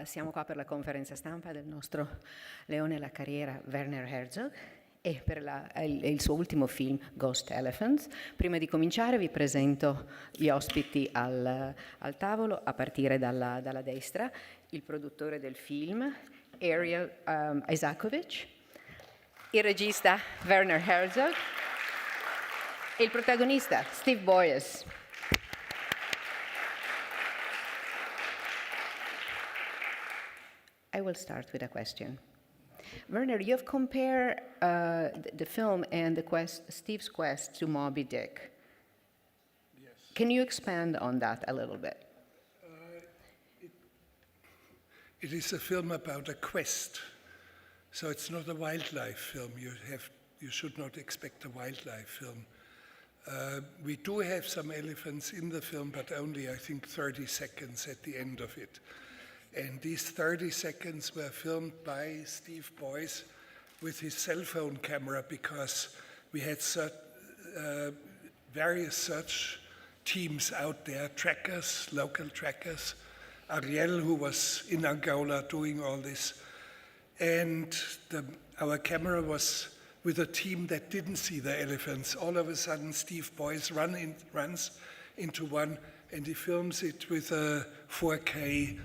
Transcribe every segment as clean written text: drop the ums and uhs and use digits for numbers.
Siamo qua per la conferenza stampa del nostro leone alla carriera Werner Herzog e per il suo ultimo film Ghost Elephants. Prima di cominciare vi presento gli ospiti al tavolo, a partire dalla destra, il produttore del film Ariel Isakovic, il regista Werner Herzog e il protagonista Steve Boyes. I will start with a question. Werner, you have compared the film and Steve's quest to Moby Dick. Yes. Can you expand on that a little bit? It is a film about a quest, so it's not a wildlife film. You should not expect a wildlife film. We do have some elephants in the film, but only, I think, 30 seconds at the end of it. And these 30 seconds were filmed by Steve Boyes with his cell phone camera, because we had various search teams out there, trackers, local trackers. Ariel, who was in Angola doing all this. And our camera was with a team that didn't see the elephants. All of a sudden, Steve Boyes runs into one, and he films it with a 4K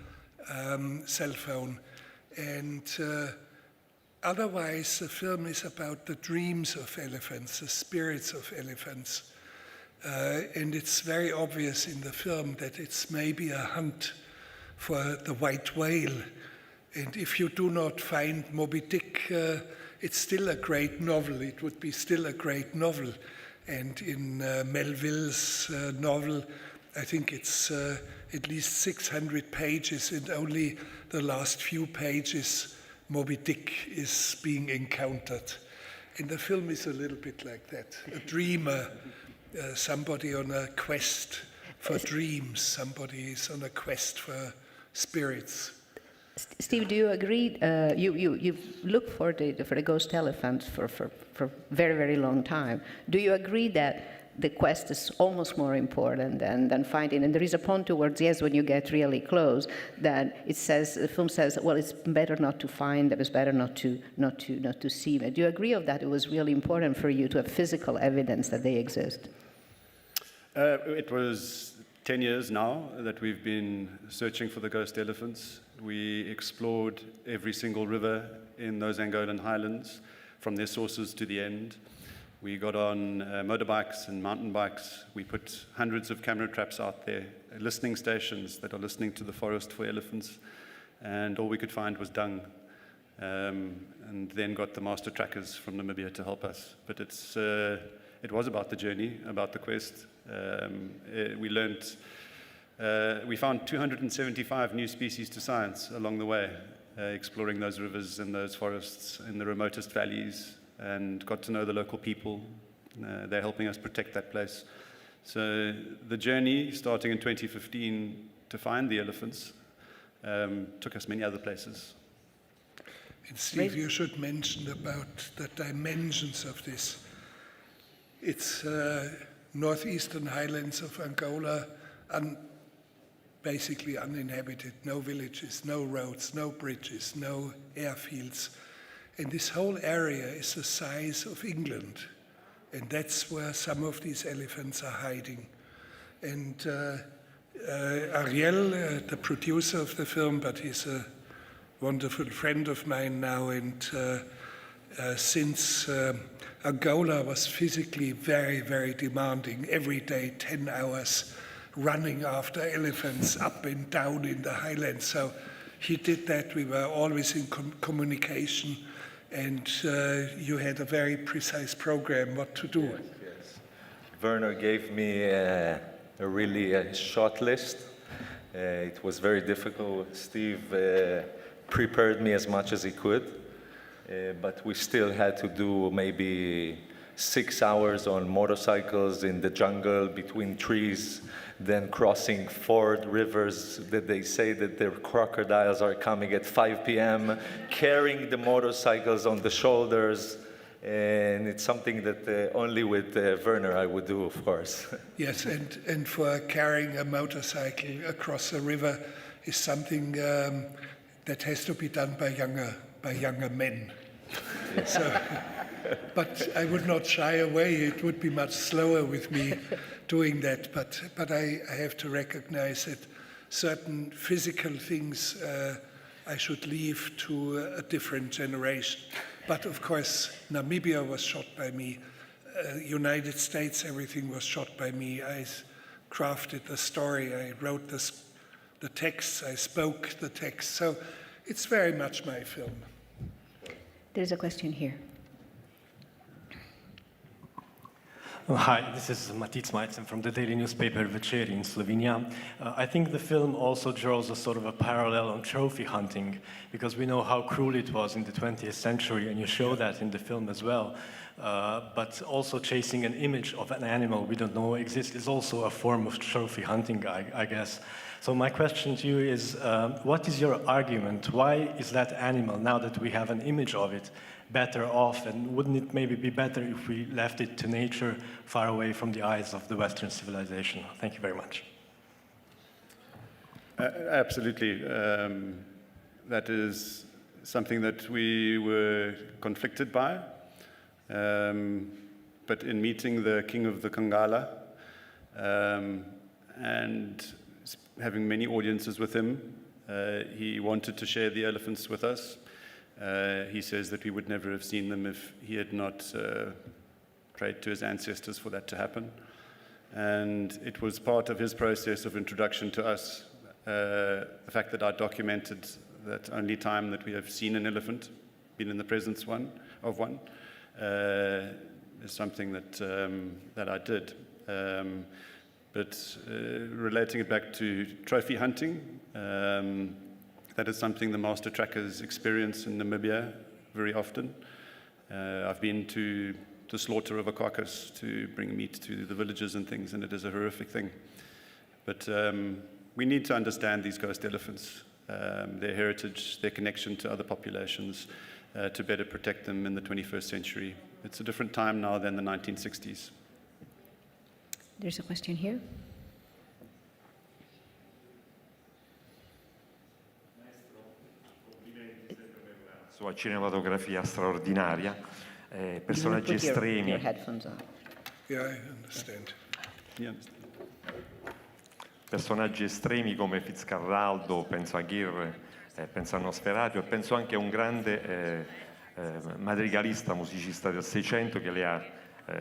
cell phone. And otherwise, the film is about the dreams of elephants, the spirits of elephants. And it's very obvious in the film that it's maybe a hunt for the white whale. And if you do not find Moby Dick, it's still a great novel. It would be still a great novel. And in Melville's novel, I think it's at least 600 pages, and only the last few pages Moby Dick is being encountered. And the film is a little bit like that. A dreamer, somebody on a quest for dreams, somebody is on a quest for spirits. Steve, do you agree? You've looked for the ghost elephant for very, very long time. Do you agree that the quest is almost more important than finding? And there is a point towards the end when you get really close that the film says, well, it's better not to find them, it's better not to see them. Do you agree of that? It was really important for you to have physical evidence that they exist. It was 10 years now that we've been searching for the ghost elephants. We explored every single river in those Angolan highlands, from their sources to the end. We got on motorbikes and mountain bikes. We put hundreds of camera traps out there, listening stations that are listening to the forest for elephants, and all we could find was dung. And then got the master trackers from Namibia to help us. But it was about the journey, about the quest. We found 275 new species to science along the way, exploring those rivers and those forests in the remotest valleys, and got to know the local people. They're helping us protect that place. So the journey, starting in 2015 to find the elephants, took us many other places. And Steve, you should mention about the dimensions of this. It's northeastern highlands of Angola, basically uninhabited, no villages, no roads, no bridges, no airfields. And this whole area is the size of England. And that's where some of these elephants are hiding. And Ariel, the producer of the film, but he's a wonderful friend of mine now, and since Angola was physically very, very demanding, every day 10 hours running after elephants up and down in the highlands. So he did that. We were always in communication, and you had a very precise program what to do. Yes. Werner gave me a really short list. It was very difficult. Steve prepared me as much as he could, but we still had to do maybe 6 hours on motorcycles in the jungle between trees, then crossing 4 rivers that they say that the crocodiles are coming at 5 p.m., carrying the motorcycles on the shoulders. And it's something that only with Werner I would do, of course. Yes, and for carrying a motorcycle across a river is something that has to be done by younger men. So, but I would not shy away. It would be much slower with me doing that. But I have to recognize that certain physical things I should leave to a different generation. But of course, Namibia was shot by me. United States, everything was shot by me. I crafted the story. I wrote the texts. I spoke the text. So it's very much my film. There's a question here. Hi, this is Matic Majcen from the daily newspaper Večer in Slovenia. I think the film also draws a sort of a parallel on trophy hunting, because we know how cruel it was in the 20th century, and you show that in the film as well. But also chasing an image of an animal we don't know exists is also a form of trophy hunting, I guess. So my question to you is, what is your argument? Why is that animal, now that we have an image of it, better off? And wouldn't it maybe be better if we left it to nature, far away from the eyes of the Western civilization? Thank you very much. Absolutely. That is something that we were conflicted by. But in meeting the king of the Kangala and having many audiences with him, he wanted to share the elephants with us. He says that we would never have seen them if he had not prayed to his ancestors for that to happen. And it was part of his process of introduction to us, the fact that I documented that only time that we have seen an elephant, been in the presence of one, is something that I did. But relating it back to trophy hunting, that is something the master trackers experience in Namibia very often. I've been to the slaughter of a carcass to bring meat to the villages and things, and it is a horrific thing. But we need to understand these ghost elephants, their heritage, their connection to other populations, to better protect them in the 21st century. It's a different time now than the 1960s. There's a question here. Sua cinematografia straordinaria, personaggi estremi. Your headphones on. Yeah, I understand. Yeah. Personaggi estremi come Fitzcarraldo, penso a Ghirre, penso a Nosferatu e penso anche a un grande madrigalista, musicista del Seicento che le ha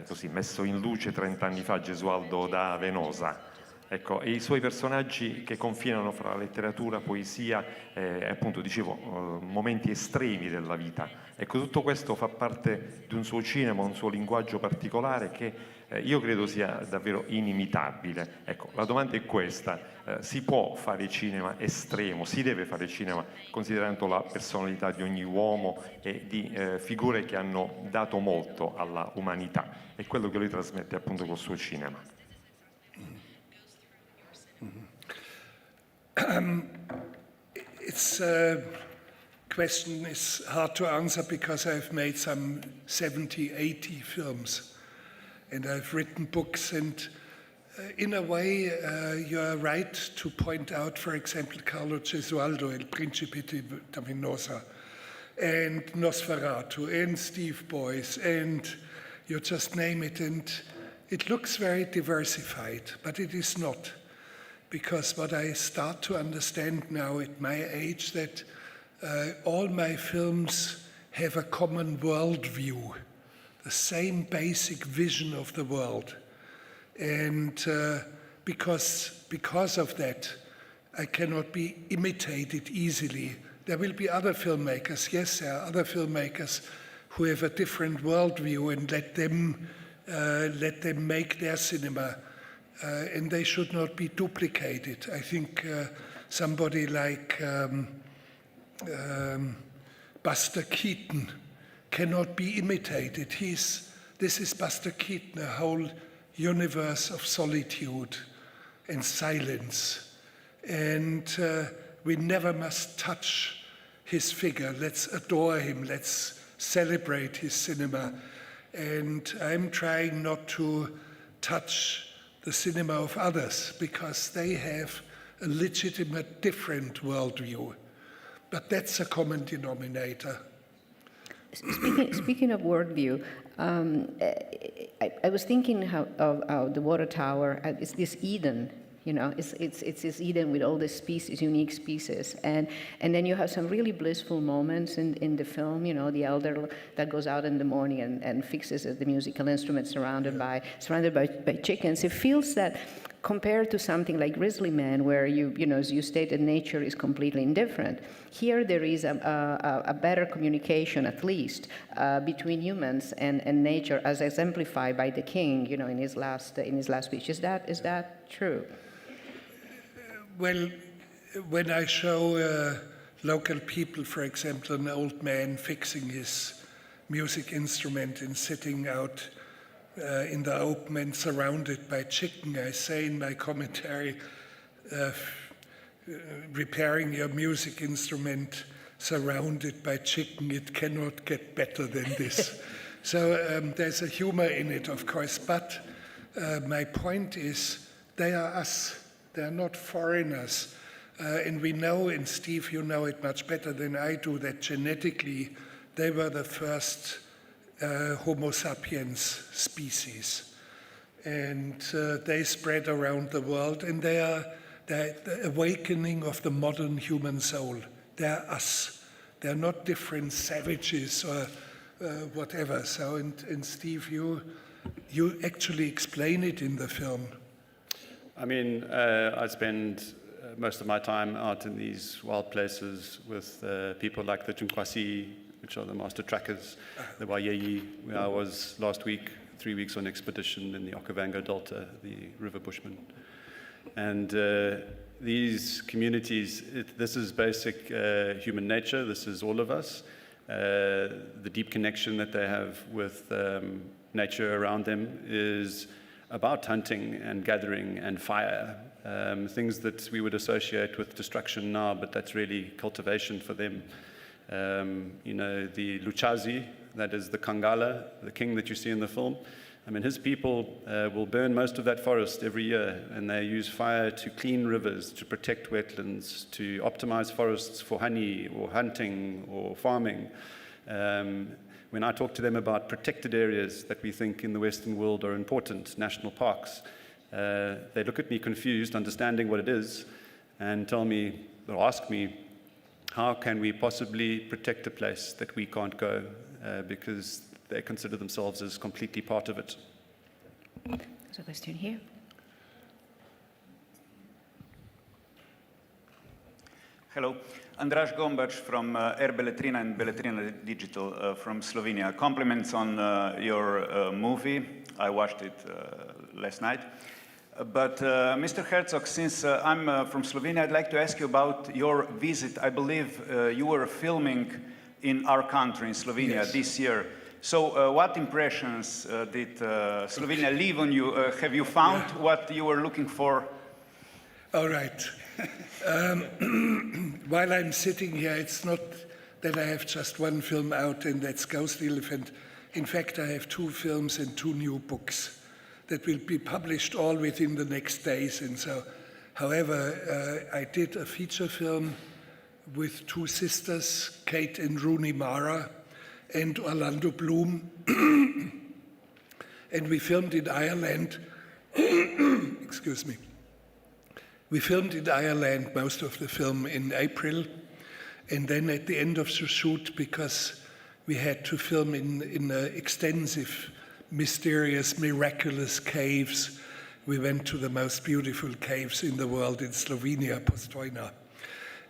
così messo in luce 30 anni fa, Gesualdo da Venosa. Ecco, e i suoi personaggi che confinano fra letteratura, poesia e appunto, dicevo, momenti estremi della vita. Ecco, tutto questo fa parte di un suo cinema, un suo linguaggio particolare che io credo sia davvero inimitabile. Ecco, la domanda è questa: si può fare cinema estremo, si deve fare cinema considerando la personalità di ogni uomo e di figure che hanno dato molto alla umanità? È quello che lui trasmette appunto col suo cinema. It's a question is hard to answer because I've made some 70, 80 films and I've written books, and in a way you are right to point out, for example, Carlo Gesualdo, El Principe da Venosa, and Nosferatu, and Steve Boyce, and you just name it, and it looks very diversified, but it is not. Because what I start to understand now at my age, that all my films have a common worldview, the same basic vision of the world. And because of that, I cannot be imitated easily. There will be other filmmakers, yes, there are other filmmakers who have a different worldview, and let them make their cinema. And they should not be duplicated. I think somebody like Buster Keaton cannot be imitated. This is Buster Keaton, a whole universe of solitude and silence. And we never must touch his figure. Let's adore him. Let's celebrate his cinema. And I'm trying not to touch the cinema of others, because they have a legitimate different worldview. But that's a common denominator. Speaking of worldview, I was thinking of the water tower. It's this Eden, you know. It's this Eden with all the species, unique species, and then you have some really blissful moments in the film. You know, the elder that goes out in the morning and fixes the musical instruments surrounded by chickens. It feels that, compared to something like Grizzly Man, where you know, as you stated, nature is completely indifferent. Here there is a better communication, at least, between humans and nature, as exemplified by the king, you know, in his last speech. Is that true? Well, when I show local people, for example, an old man fixing his music instrument and sitting out in the open and surrounded by chicken, I say in my commentary, repairing your music instrument surrounded by chicken, it cannot get better than this. So there's a humor in it, of course, but my point is they are us. They are not foreigners. And we know, and Steve, you know it much better than I do, that genetically they were the first Homo sapiens species, and they spread around the world, and they are the awakening of the modern human soul. They are us. They are not different savages or whatever. So, and Steve, you actually explain it in the film. I mean, I spend most of my time out in these wild places with people like the Tunkwasi, which are the master trackers, the Wayeyi, where I was last week, 3 weeks on expedition in the Okavango Delta, the river bushmen. And these communities, this is basic human nature, this is all of us. The deep connection that they have with nature around them is about hunting and gathering and fire, things that we would associate with destruction now, but that's really cultivation for them. You know, the Luchazi, that is the Kangala, the king that you see in the film. I mean, his people will burn most of that forest every year, and they use fire to clean rivers, to protect wetlands, to optimize forests for honey or hunting or farming. When I talk to them about protected areas that we think in the Western world are important, national parks, they look at me confused, understanding what it is, and tell me, or ask me, how can we possibly protect a place that we can't go because they consider themselves as completely part of it? There's a question here. Hello, Andraž Gombac from Air Beletrina and Beletrina Digital from Slovenia. Compliments on your movie. I watched it last night. But Mr. Herzog, since I'm from Slovenia, I'd like to ask you about your visit. I believe you were filming in our country, in Slovenia, yes, this year. So what impressions did Slovenia leave on you? Have you found what you were looking for? All right. While I'm sitting here, it's not that I have just one film out, and that's Ghost Elephant. In fact, I have 2 films and 2 new books that will be published all within the next days. And so, however, I did a feature film with 2 sisters, Kate and Rooney Mara, and Orlando Bloom. And we filmed in Ireland. Excuse me. We filmed in Ireland most of the film in April. And then at the end of the shoot, because we had to film in extensive, mysterious, miraculous caves, we went to the most beautiful caves in the world in Slovenia, Postojna.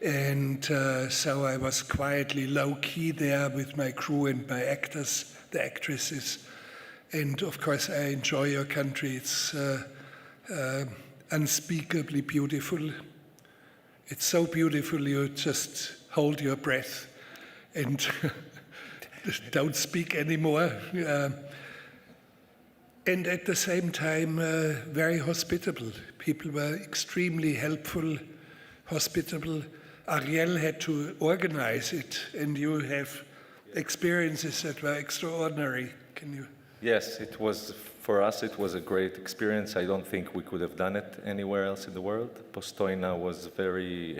And so I was quietly low-key there with my crew and my actors, the actresses. And of course, I enjoy your country. It's unspeakably beautiful. It's so beautiful you just hold your breath and don't speak anymore. And at the same time, very hospitable. People were extremely helpful, hospitable. Ariel had to organize it, and you have experiences that were extraordinary. Can you? Yes, it was, for us, it was a great experience. I don't think we could have done it anywhere else in the world. Postojna was very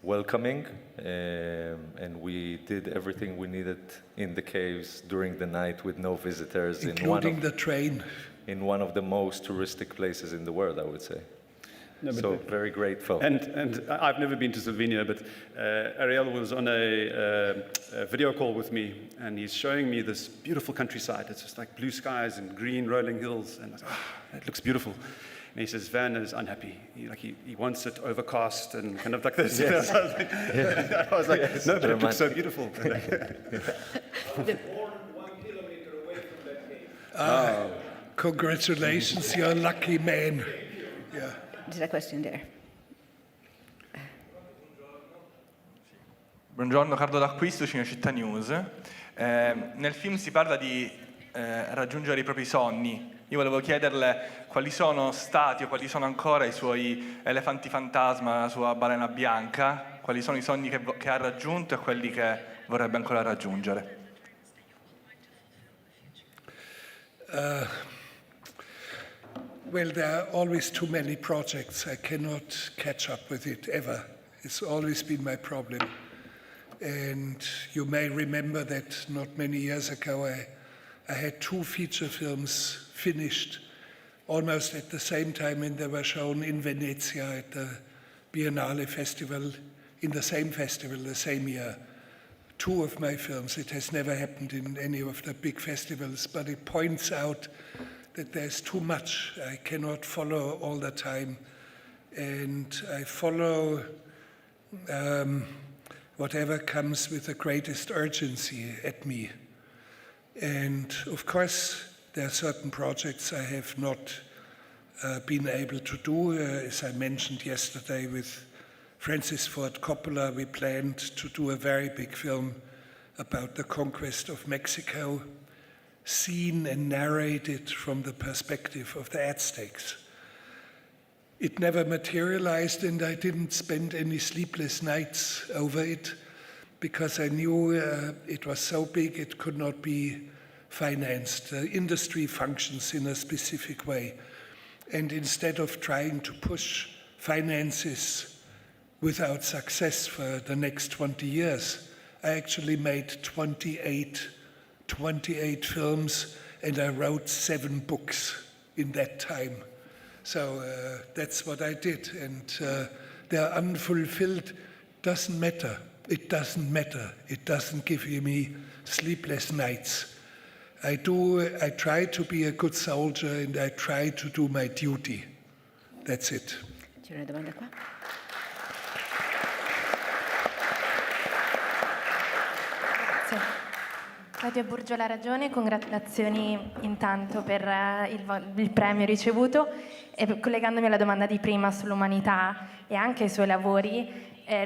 welcoming, and we did everything we needed in the caves during the night with no visitors. Including the train. In one of the most touristic places in the world, I would say. No, so very grateful. And I've never been to Slovenia, but Ariel was on a video call with me, and he's showing me this beautiful countryside. It's just like blue skies and green rolling hills, and I was like, oh, it looks beautiful. And he says, Werner is unhappy. He wants it overcast and kind of like this. Yes. I was like, yes, no, but it looks so beautiful. Born 1 kilometer away from that cave. Congratulations, you're a lucky man. Yeah. There's a question there. Buongiorno, Carlo D'Acquisto, Cinecittà News. Nel film si parla di raggiungere i propri sogni. Io volevo chiederle quali sono stati o quali sono ancora i suoi elefanti fantasma, la sua balena bianca, quali sono i sogni che ha raggiunto e quelli che vorrebbe ancora raggiungere. Well, there are always too many projects. I cannot catch up with it ever. It's always been my problem. And you may remember that not many years ago I had 2 feature films finished almost at the same time, and they were shown in Venezia at the Biennale Festival, in the same festival the same year. 2 of my films. It has never happened in any of the big festivals, but it points out that there's too much. I cannot follow all the time. And I follow whatever comes with the greatest urgency at me. And of course, there are certain projects I have not been able to do. As I mentioned yesterday with Francis Ford Coppola, we planned to do a very big film about the conquest of Mexico, seen and narrated from the perspective of the Aztecs. It never materialized, and I didn't spend any sleepless nights over it because I knew it was so big it could not be financed. The industry functions in a specific way. And instead of trying to push finances without success for the next 20 years, I actually made 28 films, and I wrote 7 books in that time. So that's what I did, and they're unfulfilled. Doesn't matter. It doesn't matter. It doesn't give me sleepless nights. I try to be a good soldier, and I try to do my duty. That's it. C'è una domanda qua? Radio Burgio La Ragione, congratulazioni intanto per il premio ricevuto, e collegandomi alla domanda di prima sull'umanità e anche ai suoi lavori,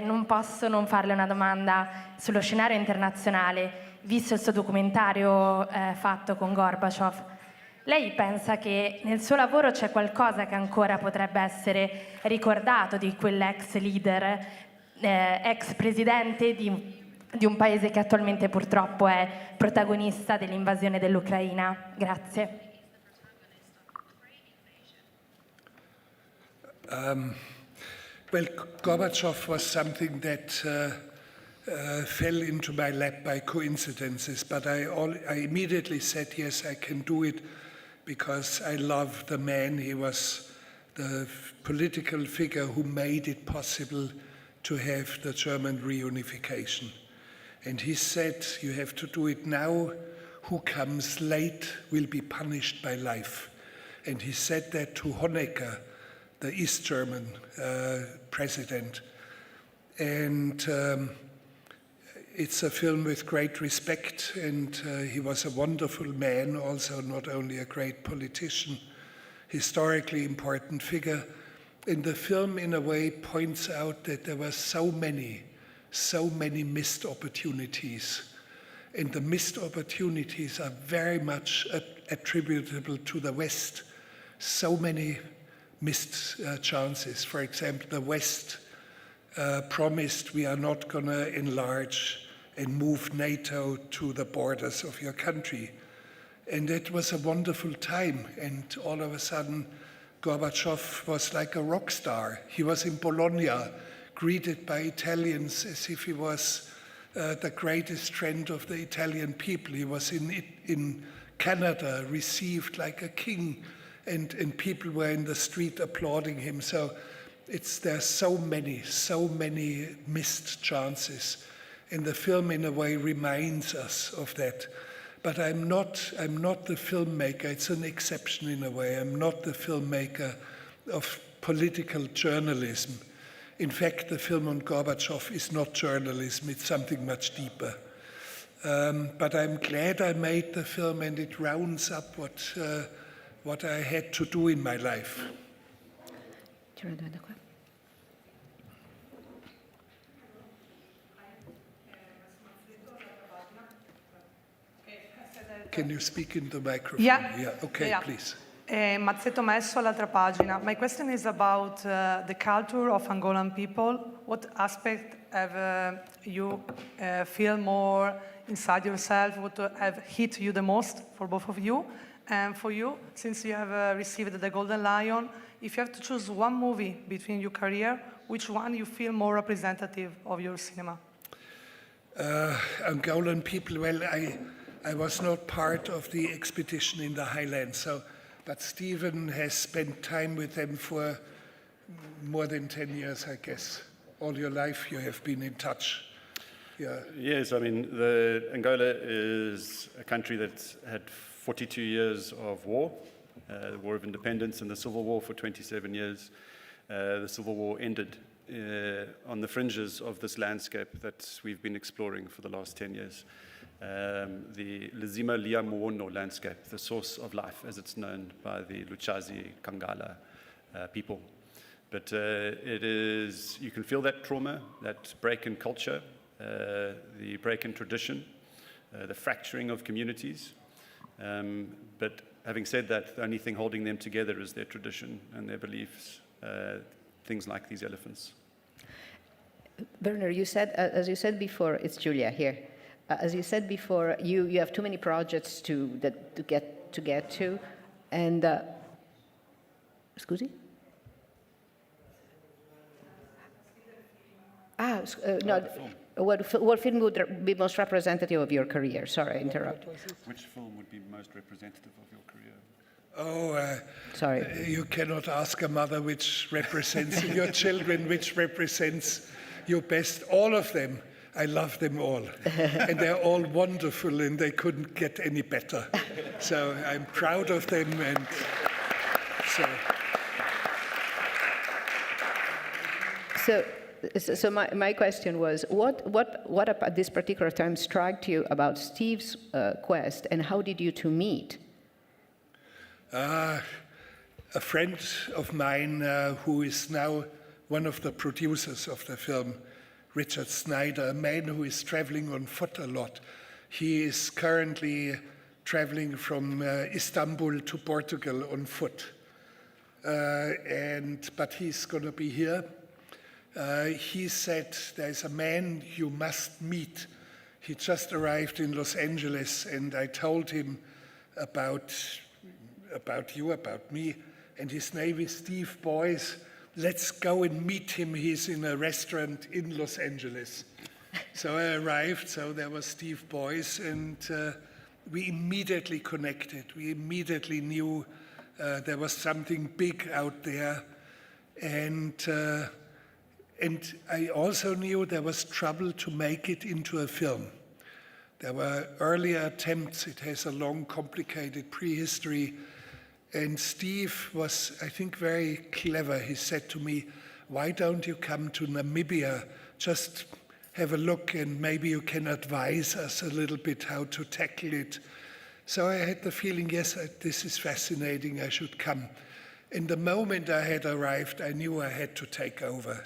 non posso non farle una domanda sullo scenario internazionale, visto il suo documentario fatto con Gorbaciov. Lei pensa che nel suo lavoro c'è qualcosa che ancora potrebbe essere ricordato di quell'ex leader, ex presidente di un paese che attualmente purtroppo è protagonista dell'invasione dell'Ucraina? Grazie. Well, Gorbachev was something that fell into my lap by coincidences, but I immediately said, yes, I can do it because I love the man. He was the political figure who made it possible to have the German reunification. And he said, you have to do it now. Who comes late will be punished by life. And he said that to Honecker, the East German president. And it's a film with great respect, and he was a wonderful man, also not only a great politician, historically important figure. And the film, in a way, points out that there were so many missed opportunities. And the missed opportunities are very much attributable to the West. So many missed chances. For example, the West promised we are not going to enlarge and move NATO to the borders of your country. And it was a wonderful time. And all of a sudden, Gorbachev was like a rock star. He was in Bologna greeted by Italians as if he was the greatest friend of the Italian people. He was in Canada, received like a king, and people were in the street applauding him. So there's so many missed chances. And the film, in a way, reminds us of that. But I'm not the filmmaker. It's an exception in a way. I'm not the filmmaker of political journalism. In fact, the film on Gorbachev is not journalism. It's something much deeper. But I'm glad I made the film, and it rounds up what I had to do in my life. Can you speak in the microphone? Yeah. Okay, yeah. please. Mazzetto Messo, all'altra pagina. My question is about the culture of Angolan people. What aspect have you feel more inside yourself? What have hit you the most for both of you? And for you, since you have received the Golden Lion, if you have to choose one movie between your career, which one you feel more representative of your cinema? Angolan people, well, I was not part of the expedition in the highlands, but Stephen has spent time with them for more than 10 years, I guess. All your life you have been in touch. Yeah. Yes, I mean, Angola is a country that's had 42 years of war, the War of Independence and the Civil War for 27 years. The Civil War ended on the fringes of this landscape that we've been exploring for the last 10 years. The Lizima Liamuono landscape, the source of life as it's known by the Luchazi Kangala people. But it is, you can feel that trauma, that break in culture, the break in tradition, the fracturing of communities. But having said that, the only thing holding them together is their tradition and their beliefs, things like these elephants. Werner, you said, as you said before, it's Julia here. As you said before, you have too many projects to get to, and scusi? No. What film would be most representative of your career? Sorry, I interrupted. Which film would be most representative of your career? Oh, sorry. You cannot ask a mother which represents your children, which represents you best. All of them. I love them all. And they're all wonderful, and they couldn't get any better. So I'm proud of them, and So my question was, what at this particular time struck you about Steve's quest, and how did you two meet? A friend of mine who is now one of the producers of the film, Richard Snyder, a man who is traveling on foot a lot. He is currently traveling from Istanbul to Portugal on foot. But he's going to be here. He said, there's a man you must meet. He just arrived in Los Angeles, and I told him about you, about me, and his name is Steve Boyce. Let's go and meet him. He's in a restaurant in Los Angeles. So I arrived, so there was Steve Boyce, and we immediately connected. We immediately knew there was something big out there. And I also knew there was trouble to make it into a film. There were earlier attempts. It has a long, complicated prehistory. And Steve was, I think, very clever. He said to me, why don't you come to Namibia? Just have a look, and maybe you can advise us a little bit how to tackle it. So I had the feeling, yes, this is fascinating, I should come. And the moment I had arrived, I knew I had to take over,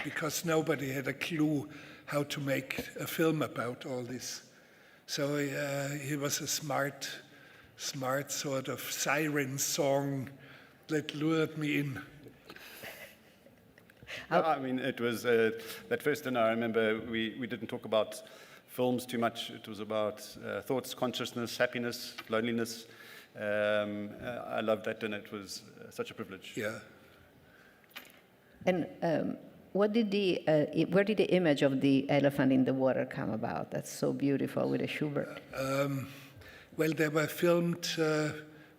because nobody had a clue how to make a film about all this. So he was a smart sort of siren song that lured me in. No, I mean, it was that first dinner. I remember we didn't talk about films too much. It was about thoughts, consciousness, happiness, loneliness. I loved that dinner. It was such a privilege. Yeah. And where did the image of the elephant in the water come about? That's so beautiful with a Schubert. Well, they were filmed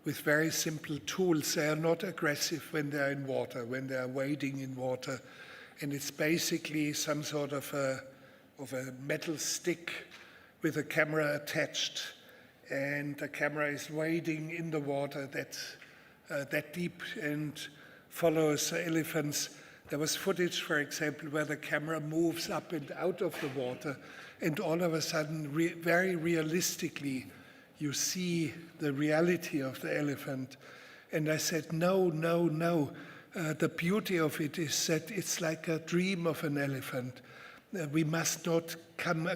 with very simple tools. They are not aggressive when they're in water, when they are wading in water. And it's basically some sort of a metal stick with a camera attached. And the camera is wading in the water that deep and follows the elephants. There was footage, for example, where the camera moves up and out of the water, and all of a sudden, very realistically, you see the reality of the elephant. And I said, no. The beauty of it is that it's like a dream of an elephant. We must not come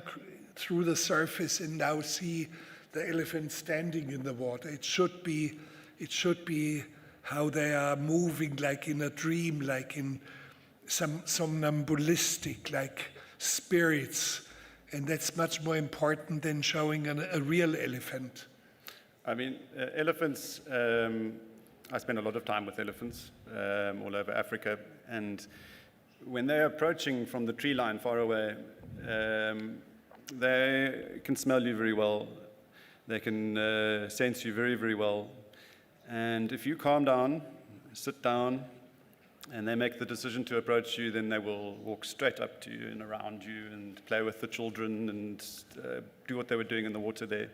through the surface and now see the elephant standing in the water. It should be how they are moving, like in a dream, like in somnambulistic, like spirits. And that's much more important than showing a real elephant. I mean, elephants, I spend a lot of time with elephants all over Africa, and when they're approaching from the tree line far away, they can smell you very well. They can sense you very, very well. And if you calm down, sit down, and they make the decision to approach you, then they will walk straight up to you and around you and play with the children and do what they were doing in the water there.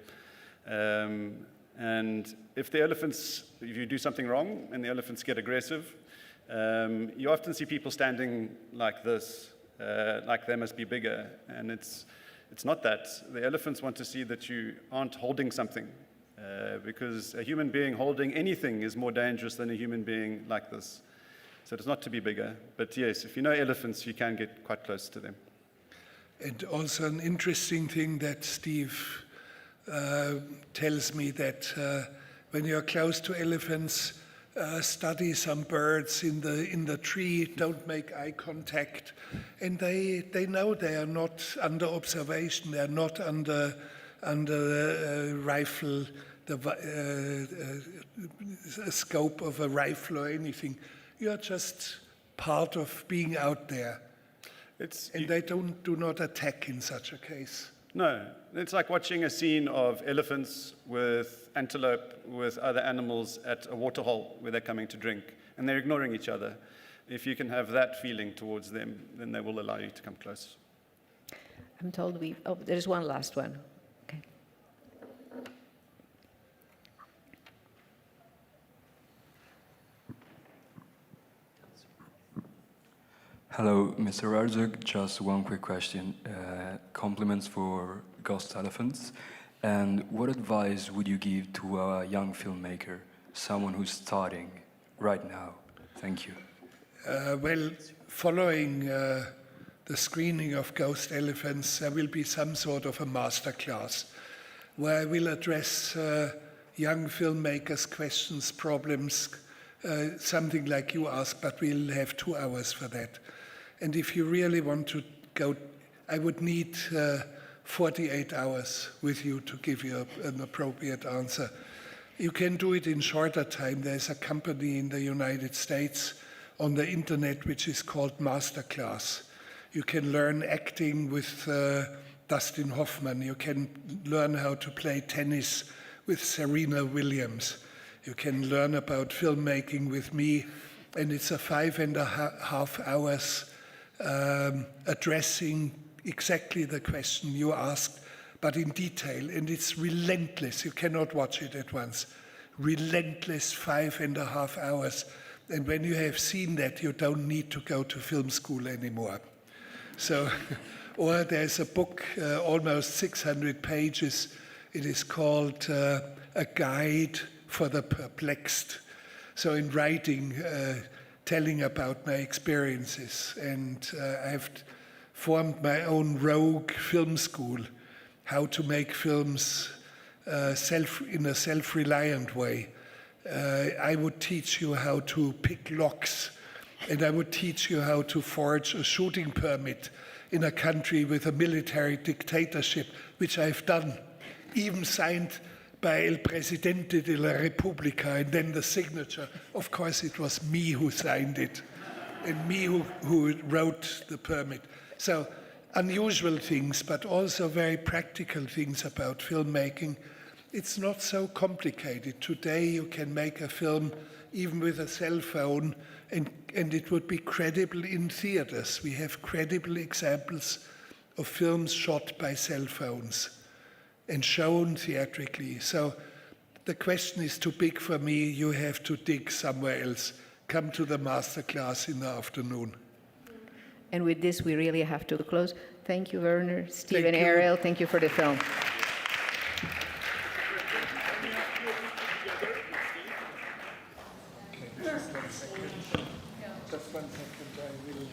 And if you do something wrong and the elephants get aggressive, you often see people standing like this, like they must be bigger. And it's not that. The elephants want to see that you aren't holding something, because a human being holding anything is more dangerous than a human being like this. So it's not to be bigger. But yes, if you know elephants, you can get quite close to them. And also an interesting thing that Steve tells me that when you're close to elephants, study some birds in the tree, don't make eye contact. And they know they are not under observation, they are not under rifle, the scope of a rifle or anything. You're just part of being out there. And they do not attack in such a case. No, it's like watching a scene of elephants with antelope, with other animals at a waterhole where they're coming to drink, and they're ignoring each other. If you can have that feeling towards them, then they will allow you to come close. I'm told there's one last one. Okay. Hello, Mr. Herzog. Just one quick question. Compliments for Ghost Elephants. And what advice would you give to a young filmmaker, someone who's starting right now? Thank you. Well, following the screening of Ghost Elephants, there will be some sort of a master class where I will address young filmmakers' questions, problems, something like you asked, but we'll have 2 hours for that. And if you really want to go, I would need 48 hours with you to give you an appropriate answer. You can do it in shorter time. There's a company in the United States on the internet which is called Masterclass. You can learn acting with Dustin Hoffman. You can learn how to play tennis with Serena Williams. You can learn about filmmaking with me, and it's a 5.5 hours addressing exactly the question you asked, but in detail, and it's relentless. You cannot watch it at once. Relentless 5.5 hours. And when you have seen that, you don't need to go to film school anymore. So, or there's a book, almost 600 pages. It is called A Guide for the Perplexed. So in writing, telling about my experiences. And I've formed my own rogue film school, how to make films in a self-reliant way. I would teach you how to pick locks, and I would teach you how to forge a shooting permit in a country with a military dictatorship, which I've done, even signed by El Presidente de la República, and then the signature. Of course, it was me who signed it. and me who wrote the permit. So unusual things, but also very practical things about filmmaking. It's not so complicated. Today you can make a film even with a cell phone, and it would be credible in theaters. We have credible examples of films shot by cell phones and shown theatrically. So the question is too big for me. You have to dig somewhere else. Come to the master class in the afternoon. And with this, we really have to close. Thank you, Werner, Steve, and Thank you. Ariel. Thank you for the film. Just 1 second. Just 1 second. I will.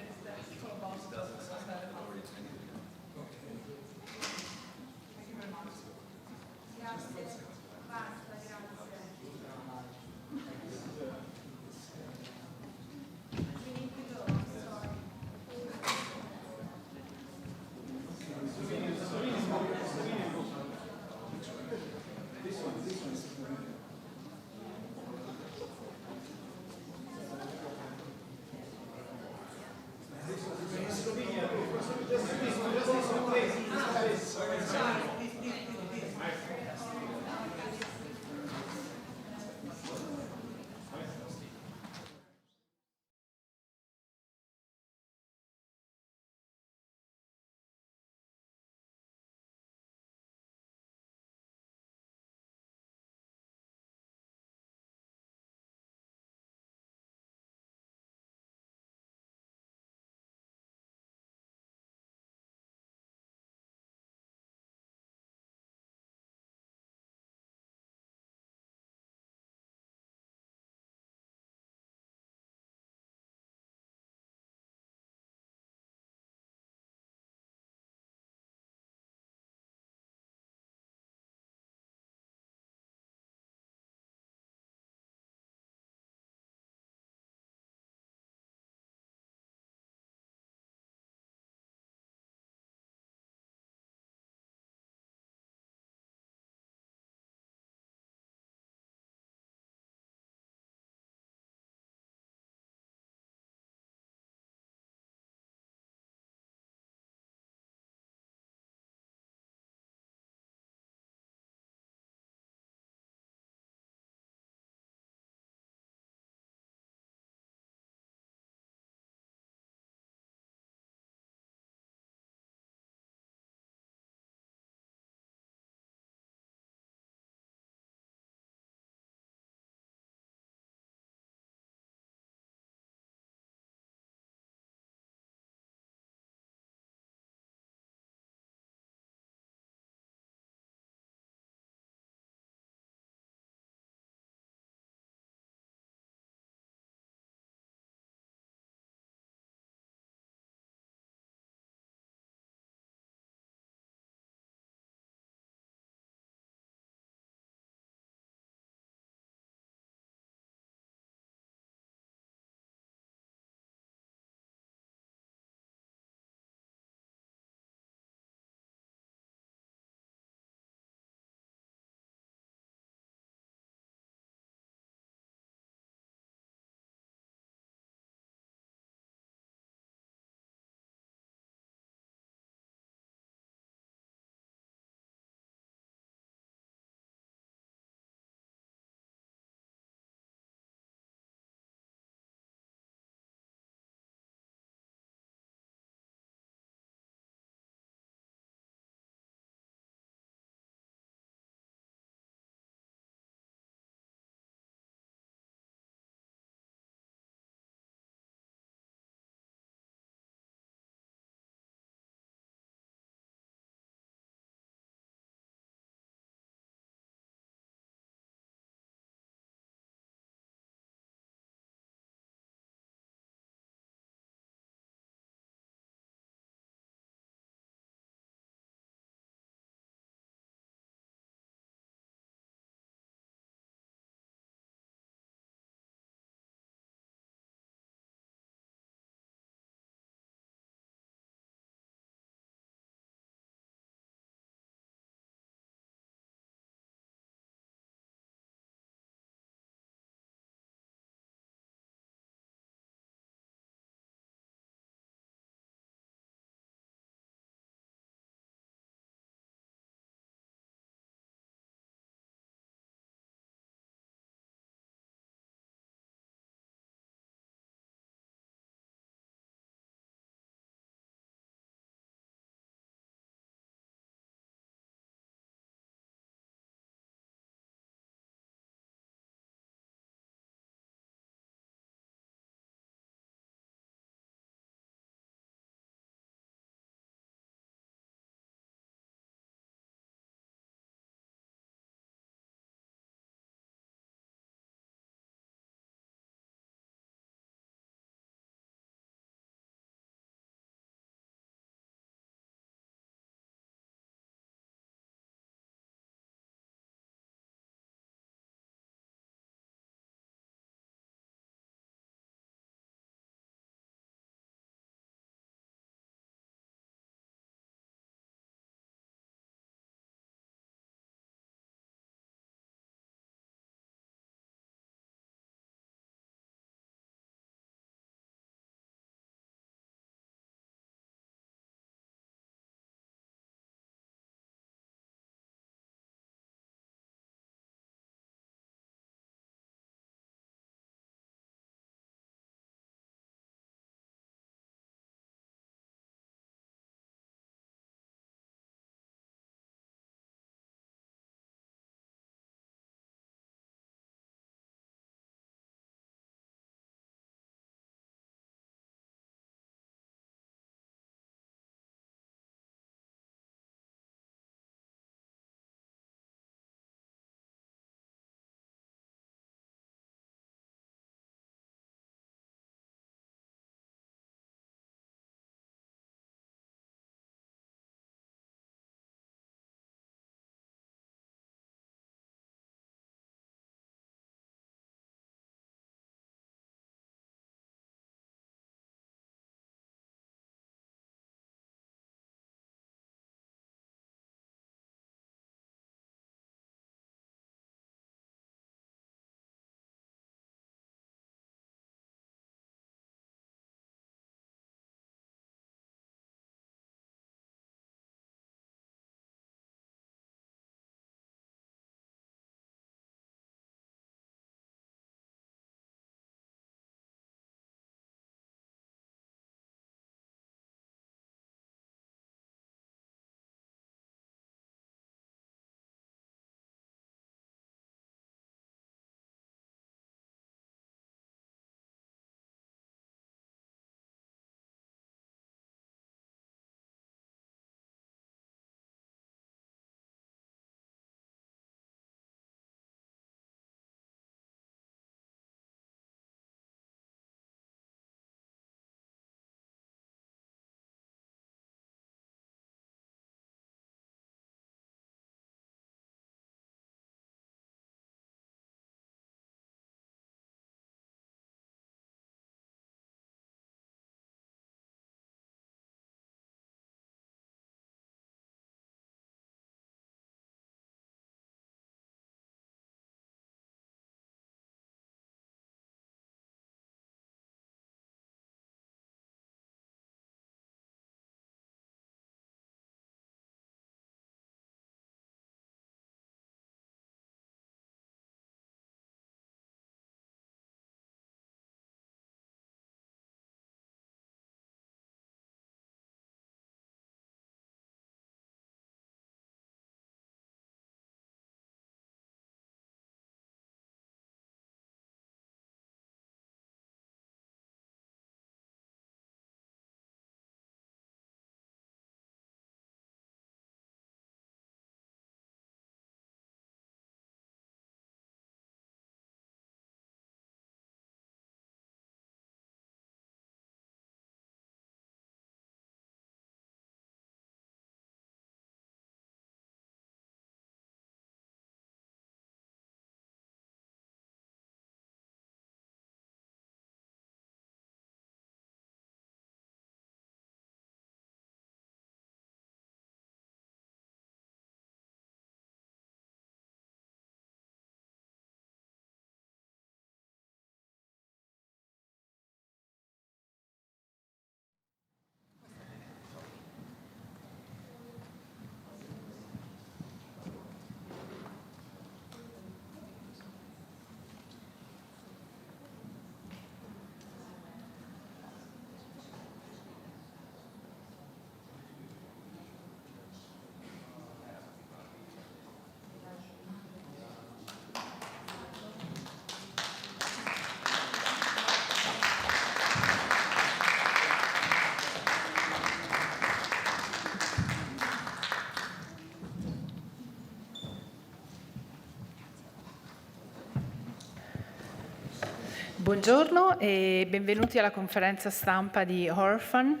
Buongiorno e benvenuti alla conferenza stampa di Orphan.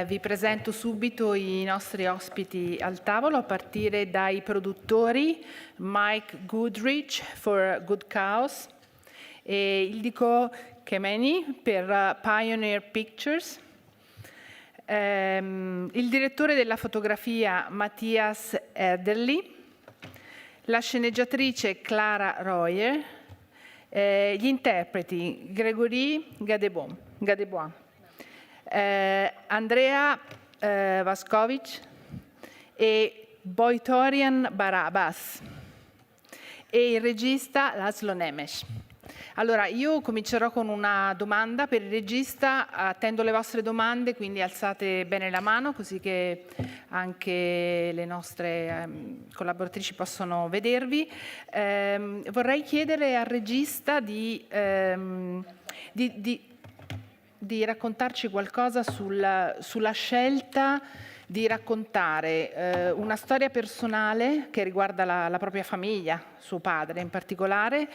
Vi presento subito i nostri ospiti al tavolo, a partire dai produttori Mike Goodrich for Good Cause e Ildiko Kemeni per Pioneer Pictures, il direttore della fotografia Matthias Ederli, la sceneggiatrice Clara Royer, gli interpreti Gregory Gadebois, Andrea Vaskovic e Boitorian Barabas e il regista Laszlo Nemes. Allora, io comincerò con una domanda per il regista, attendo le vostre domande, quindi alzate bene la mano così che anche le nostre collaboratrici possono vedervi. Vorrei chiedere al regista di raccontarci qualcosa sulla scelta di raccontare una storia personale che riguarda la propria famiglia, suo padre in particolare,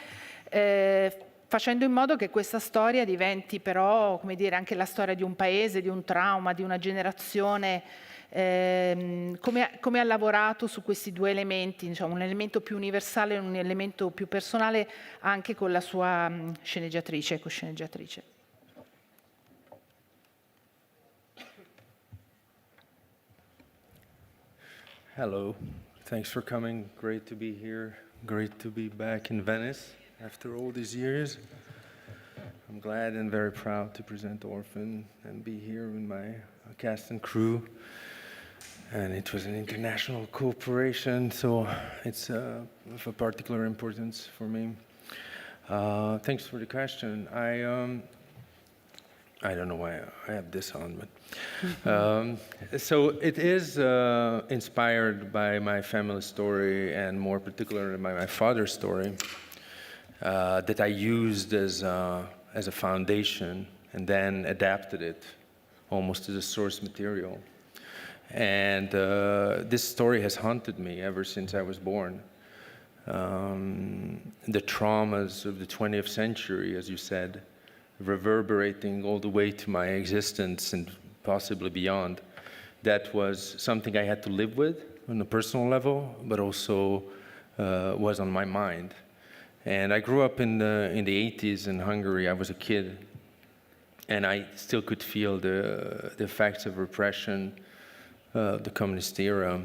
facendo in modo che questa storia diventi però, come dire, anche la storia di un paese, di un trauma, di una generazione. Come ha lavorato su questi due elementi, diciamo, un elemento più universale e un elemento più personale, anche con la sua sceneggiatrice, cosceneggiatrice. Hello, thanks for coming. Great to be here. Great to be back in Venice after all these years. I'm glad and very proud to present Orphan and be here with my cast and crew. And it was an international cooperation, so it's of a particular importance for me. Thanks for the question. I don't know why I have this on, but so it is inspired by my family story, and more particularly by my father's story, that I used as a foundation and then adapted it almost as a source material. And this story has haunted me ever since I was born. The traumas of the 20th century, as you said, reverberating all the way to my existence and possibly beyond. That was something I had to live with on a personal level, but also was on my mind. And I grew up in the 80s in Hungary. I was a kid, and I still could feel the effects of repression, the communist era,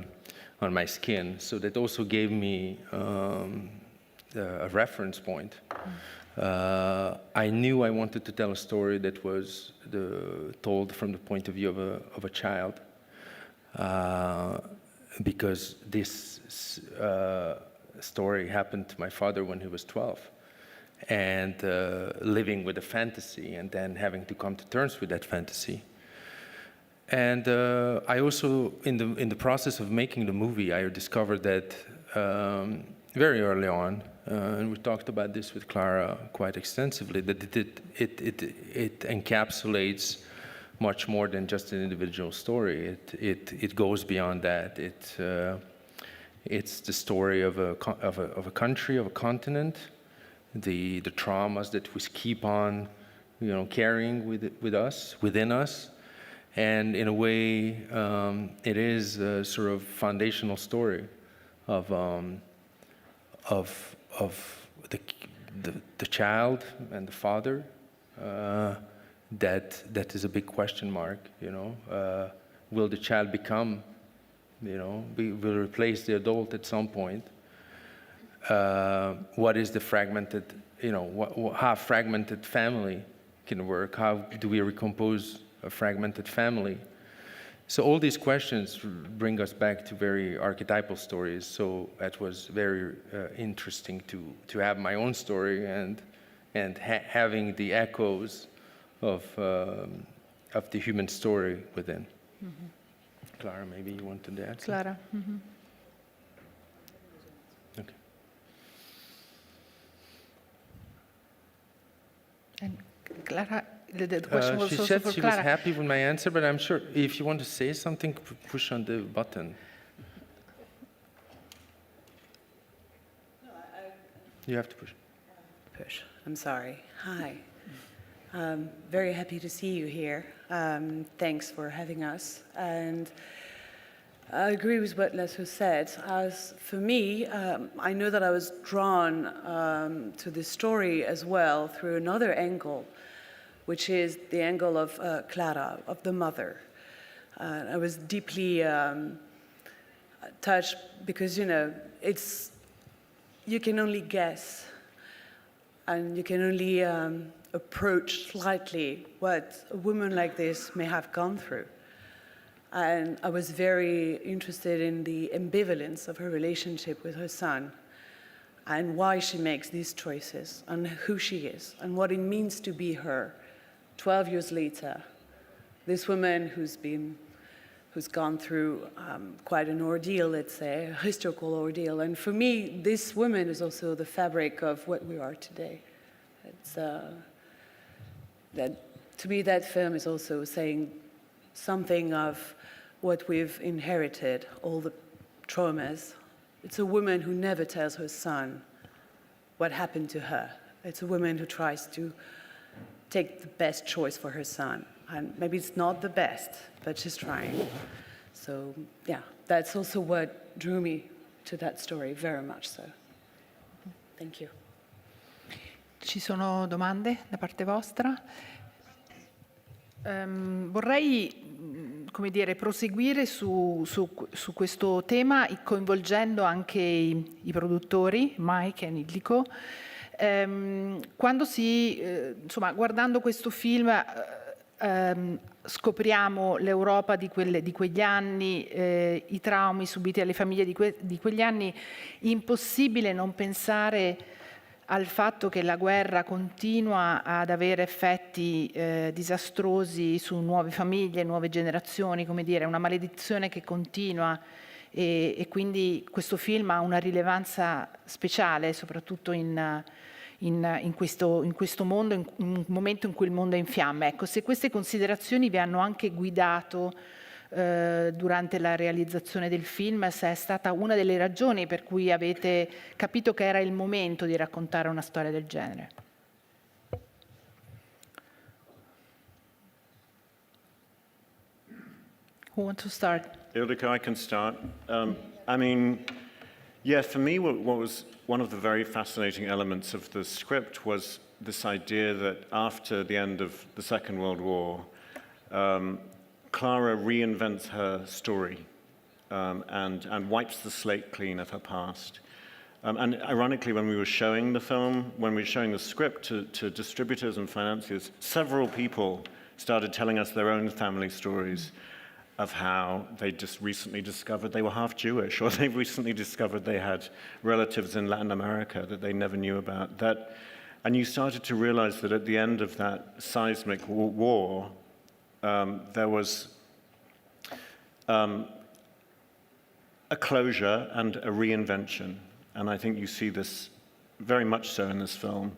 on my skin. So that also gave me a reference point. I knew I wanted to tell a story that was told from the point of view of a child, because this story happened to my father when he was 12, and living with a fantasy and then having to come to terms with that fantasy. And I also, in the process of making the movie, I discovered that very early on, and we talked about this with Clara quite extensively, that it encapsulates much more than just an individual story. It goes beyond that. It's the story of a country, of a continent, the traumas that we keep on, carrying with us, within us. And in a way, it is a sort of foundational story of the child and the father. That is a big question mark. Will the child become, will replace the adult at some point? What is the fragmented, how fragmented family can work? How do we recompose a fragmented family? So all these questions bring us back to very archetypal stories. So that was very interesting to have my own story and having the echoes of the human story within. Mm-hmm. Clara, maybe you want to add? Clara. Mm-hmm. Okay. And Clara. The question was she also said for she Clara. was happy with my answer, but I'm sure if you want to say something, push on the button. You have to push. push. I'm sorry. Hi. Very happy to see you here. Thanks for having us. And I agree with what Laszlo said. As for me, I know that I was drawn to this story as well through another angle, which is the angle of Clara, of the mother. I was deeply touched because, you know, you can only guess and you can only approach slightly what a woman like this may have gone through. And I was very interested in the ambivalence of her relationship with her son and why she makes these choices and who she is and what it means to be her 12 years later. This woman who's gone through quite an ordeal, let's say, a historical ordeal. And for me, this woman is also the fabric of what we are today. It's, to me, that film is also saying something of what we've inherited, all the traumas. It's a woman who never tells her son what happened to her. It's a woman who tries to take the best choice for her son. And maybe it's not the best, but she's trying. So, yeah, that's also what drew me to that story, very much so. Thank you. Ci sono domande da parte vostra? Vorrei, come dire, proseguire su questo tema, coinvolgendo anche i produttori, Mike e Nidliko. Quando insomma, guardando questo film, scopriamo l'Europa di quegli anni, i traumi subiti alle famiglie di quegli anni. Impossibile non pensare al fatto che la guerra continua ad avere effetti disastrosi su nuove famiglie, nuove generazioni, come dire, una maledizione che continua e quindi questo film ha una rilevanza speciale, soprattutto in questo mondo, in un momento in cui il mondo è in fiamme. Ecco, se queste considerazioni vi hanno anche guidato durante la realizzazione del film, se è stata una delle ragioni per cui avete capito che era il momento di raccontare una storia del genere. Who wants to start? Ildiko, I can start. I mean, yeah, for me, what was one of the very fascinating elements of the script was this idea that after the end of the Second World War, Clara reinvents her story and wipes the slate clean of her past. And ironically, when we were showing the film, when we were showing the script to distributors and financiers, several people started telling us their own family stories of how they just recently discovered they were half Jewish, or they recently discovered they had relatives in Latin America that they never knew about. And you started to realize that at the end of that seismic war, there was a closure and a reinvention. And I think you see this very much so in this film,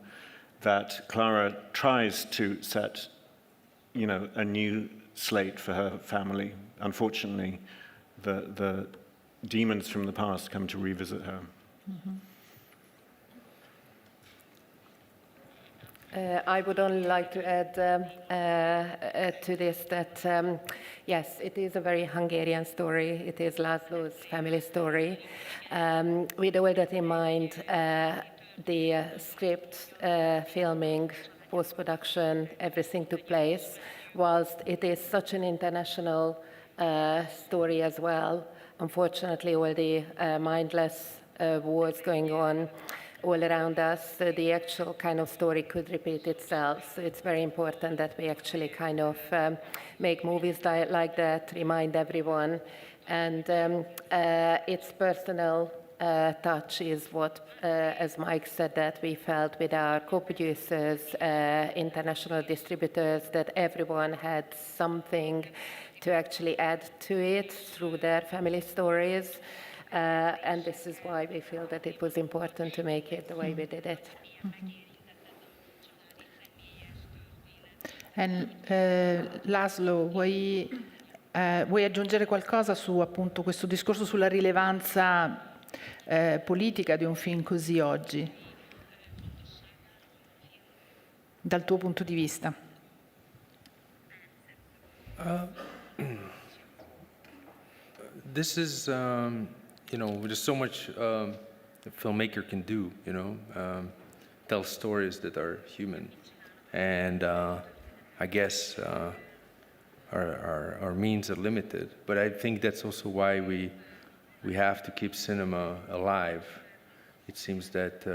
that Clara tries to set, you know, a new slate for her family. Unfortunately, the demons from the past come to revisit her. Mm-hmm. I would only like to add to this that, yes, it is a very Hungarian story. It is Laszlo's family story. With all that in mind, the script, filming, post-production, everything took place, whilst it is such an international story as well. Unfortunately, all the mindless wars going on all around us, the actual kind of story could repeat itself. So it's very important that we actually kind of make movies like that, remind everyone. And its personal touch is what, as Mike said, that we felt with our co-producers, international distributors, that everyone had something to actually add to it through their family stories. And this is why we feel that it was important to make it the way we did it. And Laszlo, vuoi aggiungere qualcosa su appunto questo discorso sulla rilevanza politica di un film così oggi? dal tuo punto di vista? This is, there's so much a filmmaker can do, tell stories that are human. And I guess our means are limited. But I think that's also why we have to keep cinema alive. It seems that,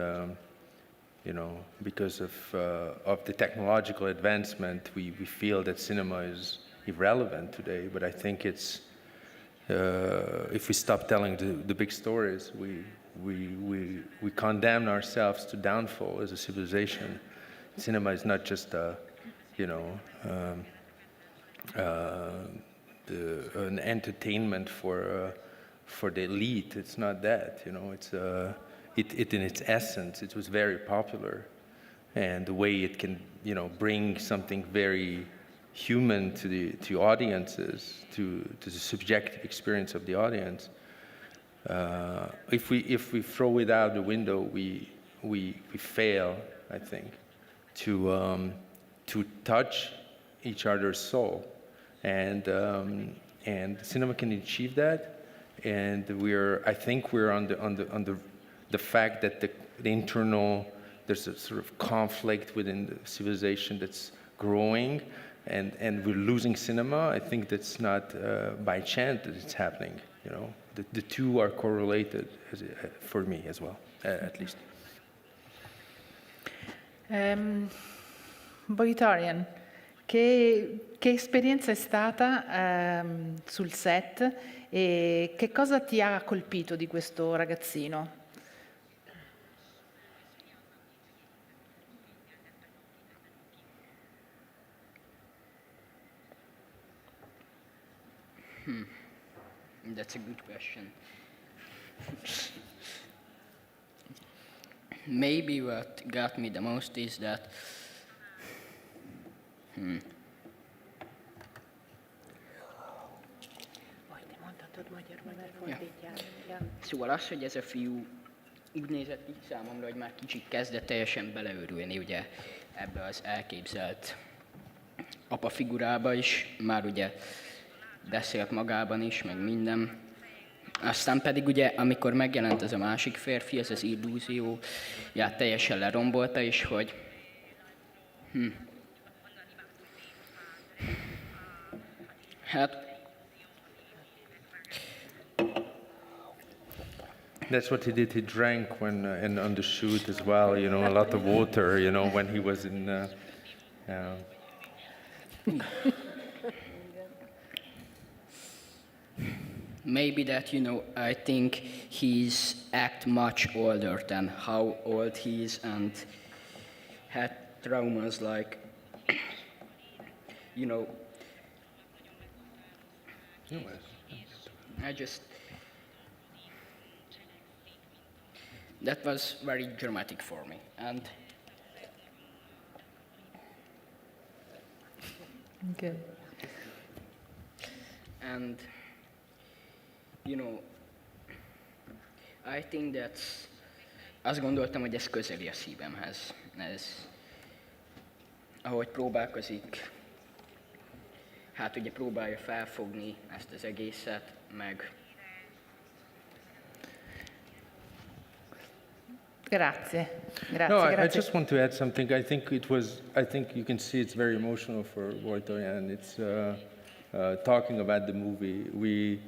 because of the technological advancement, we feel that cinema is irrelevant today. But I think it's, if we stop telling the big stories, we condemn ourselves to downfall as a civilization. Cinema is not just an entertainment for the elite. It's not that. It's it in its essence. It was very popular, and the way it can bring something very human to audiences, to the subjective experience of the audience. If we throw it out the window, we fail, I think, to touch each other's soul, and cinema can achieve that. And I think we're on the fact that the internal, there's a sort of conflict within the civilization that's growing. And we're losing cinema. I think that's not by chance that it's happening. The two are correlated for me as well, at least. Boitorian, che esperienza è stata sul set e che cosa ti ha colpito di questo ragazzino? That's a good question. Maybe what got me the most is that Szóval az, hogy ez a fiú úgy nézett ki számomra, hogy már kicsit kezdett teljesen beleőrülni ugye ebbe az elképzelt apa figurába is, már ugye beszélt magában is, meg minden. Aztán pedig ugye, amikor megjelent ez a másik férfi, ez az illúzió, teljesen lerombolta is, hogy hát That's what he did. He drank and on the shoot as well. A lot of water. When he was in. Maybe that, I think he's act much older than how old he is and had traumas like, that was very dramatic for me. And okay. And I think that's, azt gondoltam, hogy ez közeli a szívemhez. Ez, ahogy próbálkozik, hát ugye próbálja felfogni ezt az egészet, meg Grazie. I just want to add something. I think you can see it's very emotional for Boitorian. It's talking about the movie. We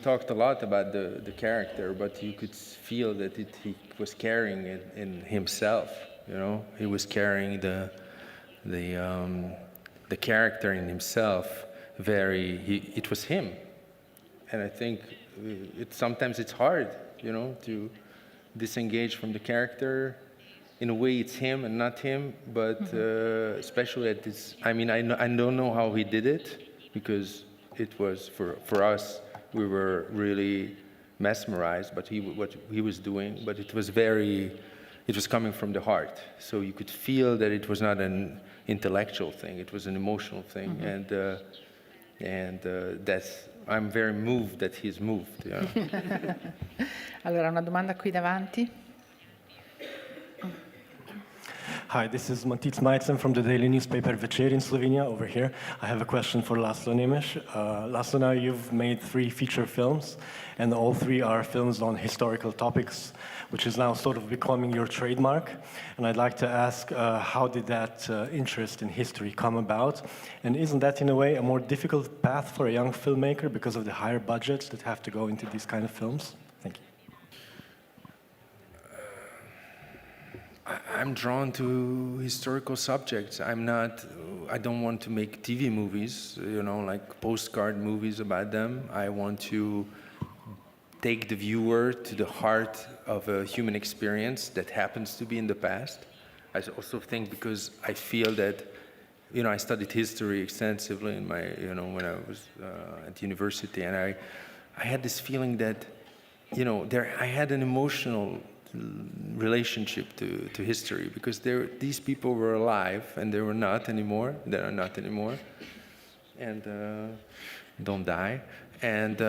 talked a lot about the character, but you could feel that he was carrying it in himself. He was carrying the character in himself. It was him, and I think sometimes it's hard, to disengage from the character. In a way, it's him and not him, but especially at this. I mean, I don't know how he did it, because it was for us. We were really mesmerized, but what he was doing. But it was coming from the heart. So you could feel that it was not an intellectual thing; it was an emotional thing, and that's. I'm very moved that he's moved. Allora, una domanda qui davanti. Hi, this is Matic Majcen from the daily newspaper Večer in Slovenia, over here. I have a question for Laszlo Nemes. Laszlo, now you've made 3 feature films, and all 3 are films on historical topics, which is now sort of becoming your trademark. And I'd like to ask, how did that interest in history come about? And isn't that, in a way, a more difficult path for a young filmmaker because of the higher budgets that have to go into these kind of films? Thank you. I'm drawn to historical subjects. I don't want to make TV movies, like postcard movies about them. I want to take the viewer to the heart of a human experience that happens to be in the past. I also think because I feel that, I studied history extensively in my, when I was at university, and I had this feeling that, I had an emotional relationship to history, because these people were alive and they were not anymore. They are not anymore, and don't die. And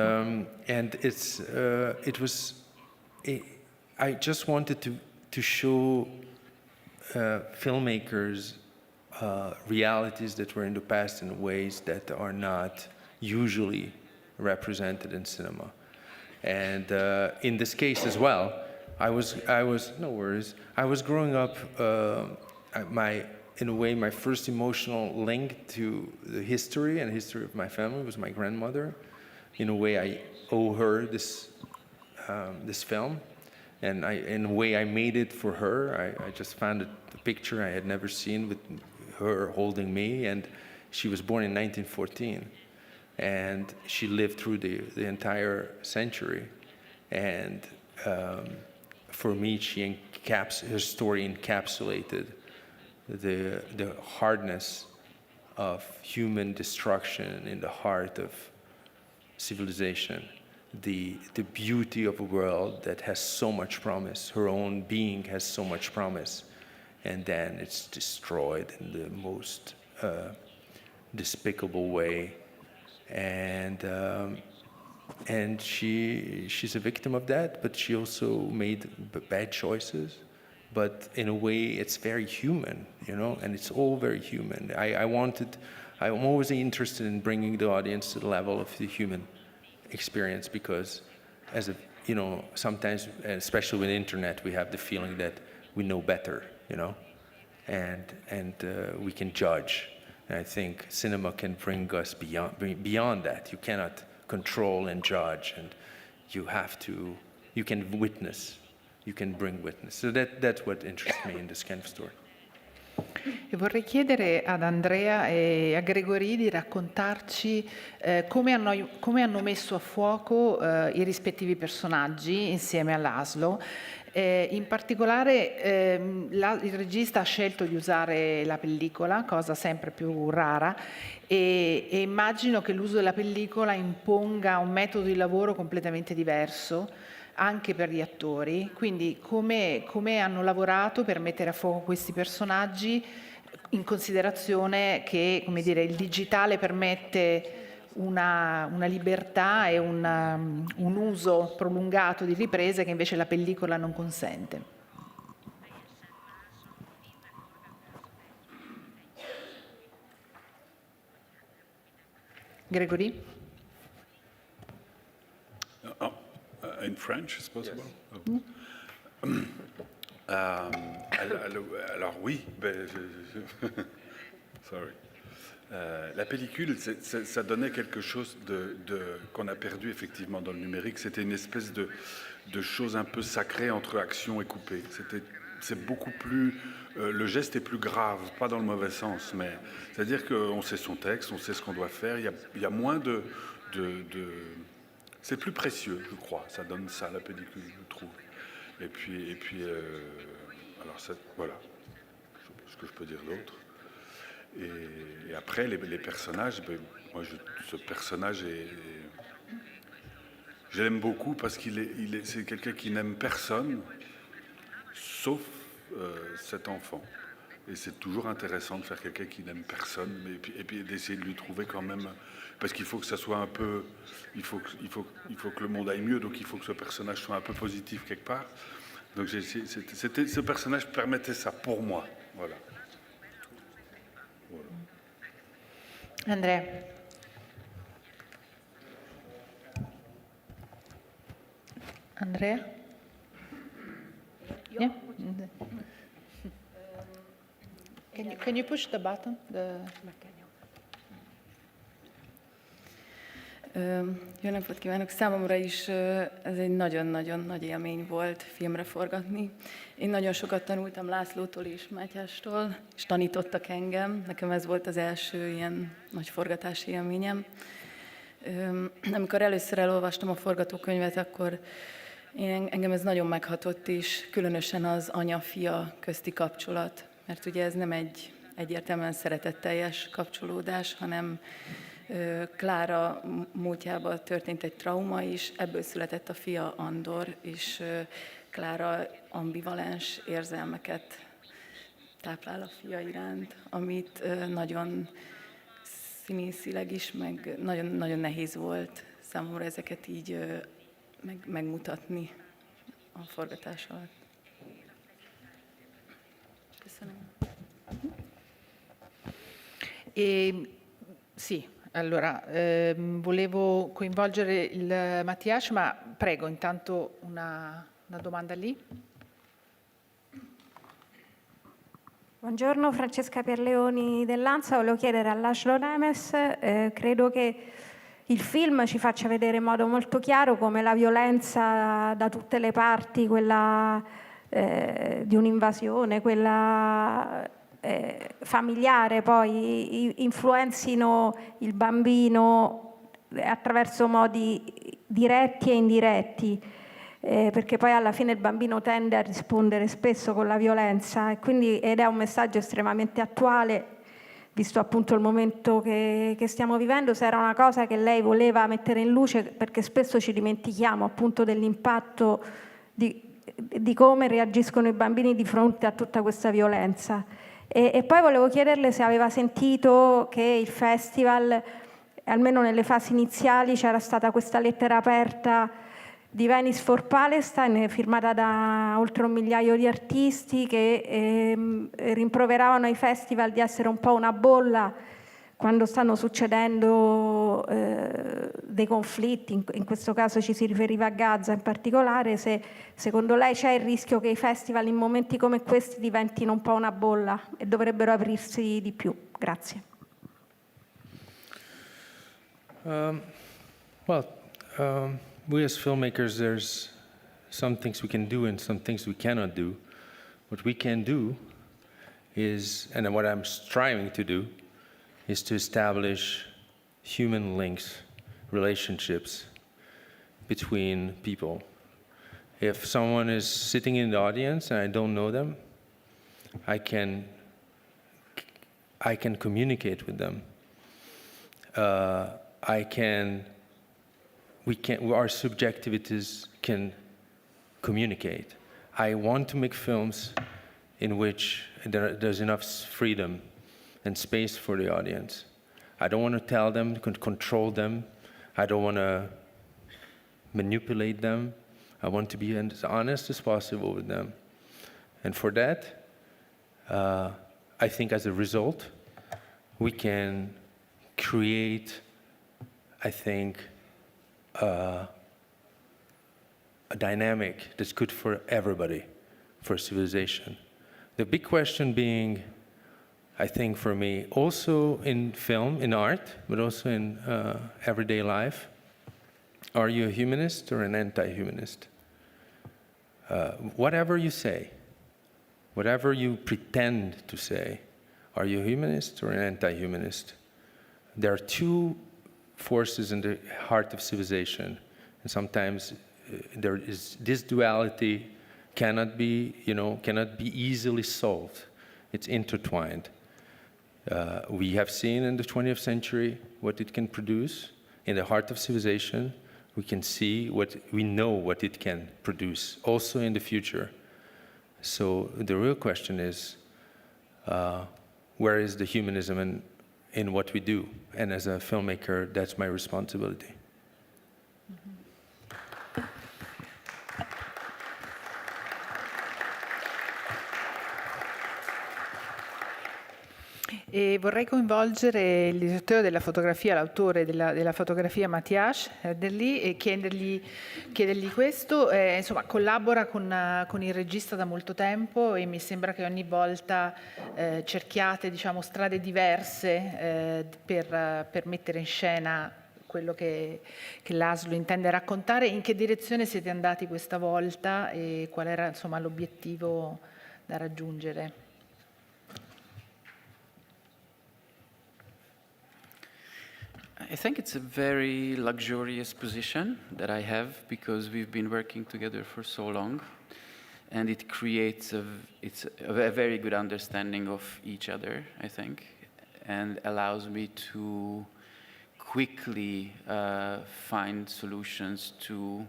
I just wanted to show filmmakers realities that were in the past in ways that are not usually represented in cinema. And in this case as well, I was no worries. I was growing up. In a way, my first emotional link to the history and history of my family was my grandmother. In a way, I owe her this film, and in a way, I made it for her. I just found a picture I had never seen with her holding me, and she was born in 1914, and she lived through the entire century, and. For me, her story encapsulated the hardness of human destruction in the heart of civilization, the beauty of a world that has so much promise. Her own being has so much promise, and then it's destroyed in the most despicable way. And she's a victim of that, but she also made bad choices. But in a way, it's very human, and it's all very human. I'm always interested in bringing the audience to the level of the human experience, because sometimes, especially with the internet, we have the feeling that we know better, and we can judge. And I think cinema can bring us beyond that. You cannot control and judge, and you can witness, you can bring witness. So that's what interests me in this kind of story. E vorrei chiedere ad Andrea e a Grégory di raccontarci come hanno messo a fuoco i rispettivi personaggi insieme a Laszlo. In particolare il regista ha scelto di usare la pellicola, cosa sempre più rara, e immagino che l'uso della pellicola imponga un metodo di lavoro completamente diverso anche per gli attori. Quindi come hanno lavorato per mettere a fuoco questi personaggi, in considerazione che, il digitale permette una libertà e un uso prolungato di riprese che invece la pellicola non consente. Grégory? In French, is possible? Yes. Alors oui, sorry. La pellicule, ça donnait quelque chose qu'on a perdu effectivement dans le numérique. C'était une espèce de chose un peu sacrée entre action et coupé. C'est beaucoup plus... le geste est plus grave, pas dans le mauvais sens, mais c'est-à-dire qu'on sait son texte, on sait ce qu'on doit faire. Il y a moins de c'est plus précieux, je crois. Ça donne ça, la pellicule, je trouve. Et puis alors voilà ce que je peux dire d'autre. Et après, les personnages, moi, ce personnage je l'aime beaucoup parce c'est quelqu'un qui n'aime personne, sauf cet enfant. Et c'est toujours intéressant de faire quelqu'un qui n'aime personne, et puis d'essayer de lui trouver quand même, parce qu'il faut que ça soit un peu, il faut que le monde aille mieux, donc il faut que ce personnage soit un peu positif quelque part. Donc ce personnage permettait ça pour moi. Voilà. Andrea. Andrea? Yeah. Can you push the button? Jó napot kívánok! Számomra is ez egy nagyon-nagyon nagy élmény volt filmre forgatni. Én nagyon sokat tanultam Lászlótól és Mátyástól, és tanítottak engem. Nekem ez volt az első ilyen nagy forgatási élményem. Amikor először elolvastam a forgatókönyvet, akkor engem ez nagyon meghatott, és különösen az anya-fia közti kapcsolat. Mert ugye ez nem egy egyértelműen szeretetteljes kapcsolódás, hanem Klára múltjában történt egy trauma, és ebből született a fia Andor, és Klára ambivalens érzelmeket táplál a fia iránt, amit nagyon színészileg is, meg nagyon, nagyon nehéz volt számomra ezeket így megmutatni a forgatás alatt. Köszönöm. Sì, allora volevo coinvolgere il Mattias, ma prego intanto una domanda lì. Buongiorno, Francesca Pierleoni dell'ANSA. Volevo chiedere a Laszlo Nemes, credo che il film ci faccia vedere in modo molto chiaro come la violenza da tutte le parti, quella di un'invasione, quella familiare, poi influenzino il bambino attraverso modi diretti e indiretti, perché poi alla fine il bambino tende a rispondere spesso con la violenza ed è un messaggio estremamente attuale, visto appunto il momento che stiamo vivendo. Se era una cosa che lei voleva mettere in luce, perché spesso ci dimentichiamo appunto dell'impatto di come reagiscono i bambini di fronte a tutta questa violenza. E poi volevo chiederle se aveva sentito che il festival, almeno nelle fasi iniziali, c'era stata questa lettera aperta di Venice for Palestine, firmata da oltre 1 migliaio di artisti, che rimproveravano ai festival di essere un po' una bolla quando stanno succedendo dei conflitti. In questo caso ci si riferiva a Gaza in particolare. Se secondo lei c'è il rischio che i festival in momenti come questi diventino un po' una bolla e dovrebbero aprirsi di più? Grazie. We as filmmakers, there's some things we can do and some things we cannot do. What we can do is, and what I'm striving to do, is to establish human links, relationships between people. If someone is sitting in the audience and I don't know them, I can communicate with them. Our subjectivities can communicate. I want to make films in which there's enough freedom and space for the audience. I don't want to tell them, control them. I don't want to manipulate them. I want to be as honest as possible with them. And for that, I think as a result, we can create, I think, a dynamic that's good for everybody, for civilization. The big question being, I think for me, also in film, in art, but also in everyday life, are you a humanist or an anti-humanist? Whatever you say, whatever you pretend to say, are you a humanist or an anti-humanist? There are two forces in the heart of civilization, and sometimes there is this duality cannot be easily solved. It's intertwined. We have seen in the 20th century what it can produce. In the heart of civilization, we can see we know what it can produce, also in the future. So the real question is, where is the humanism in what we do? And as a filmmaker, that's my responsibility. E vorrei coinvolgere il direttore della fotografia, l'autore della fotografia Mathias Herderli, e chiedergli questo. Insomma, collabora con il regista da molto tempo e mi sembra che ogni volta cerchiate, diciamo, strade diverse per mettere in scena quello che l'ASLO intende raccontare. In che direzione siete andati questa volta e qual era, insomma, l'obiettivo da raggiungere? I think it's a very luxurious position that I have because we've been working together for so long, and it creates a very good understanding of each other, I think, and allows me to quickly find solutions to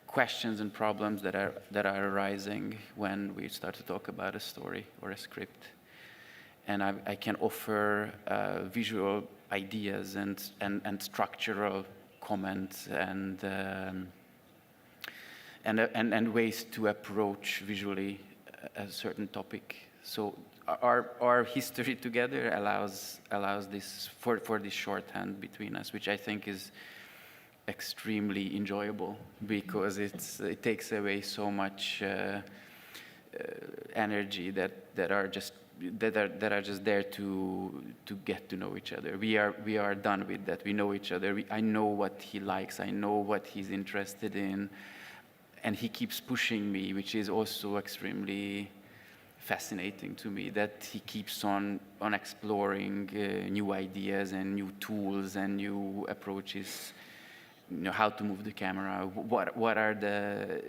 questions and problems that are arising when we start to talk about a story or a script. And I can offer visual ideas and structural comments and ways to approach visually a certain topic. So our history together allows this for this shorthand between us, which I think is extremely enjoyable because it takes away so much energy that are just there to get to know each other. We are done with that. We know each other. I know what he likes. I know what he's interested in, and he keeps pushing me, which is also extremely fascinating to me. That he keeps on exploring new ideas and new tools and new approaches. You know, how to move the camera. What are the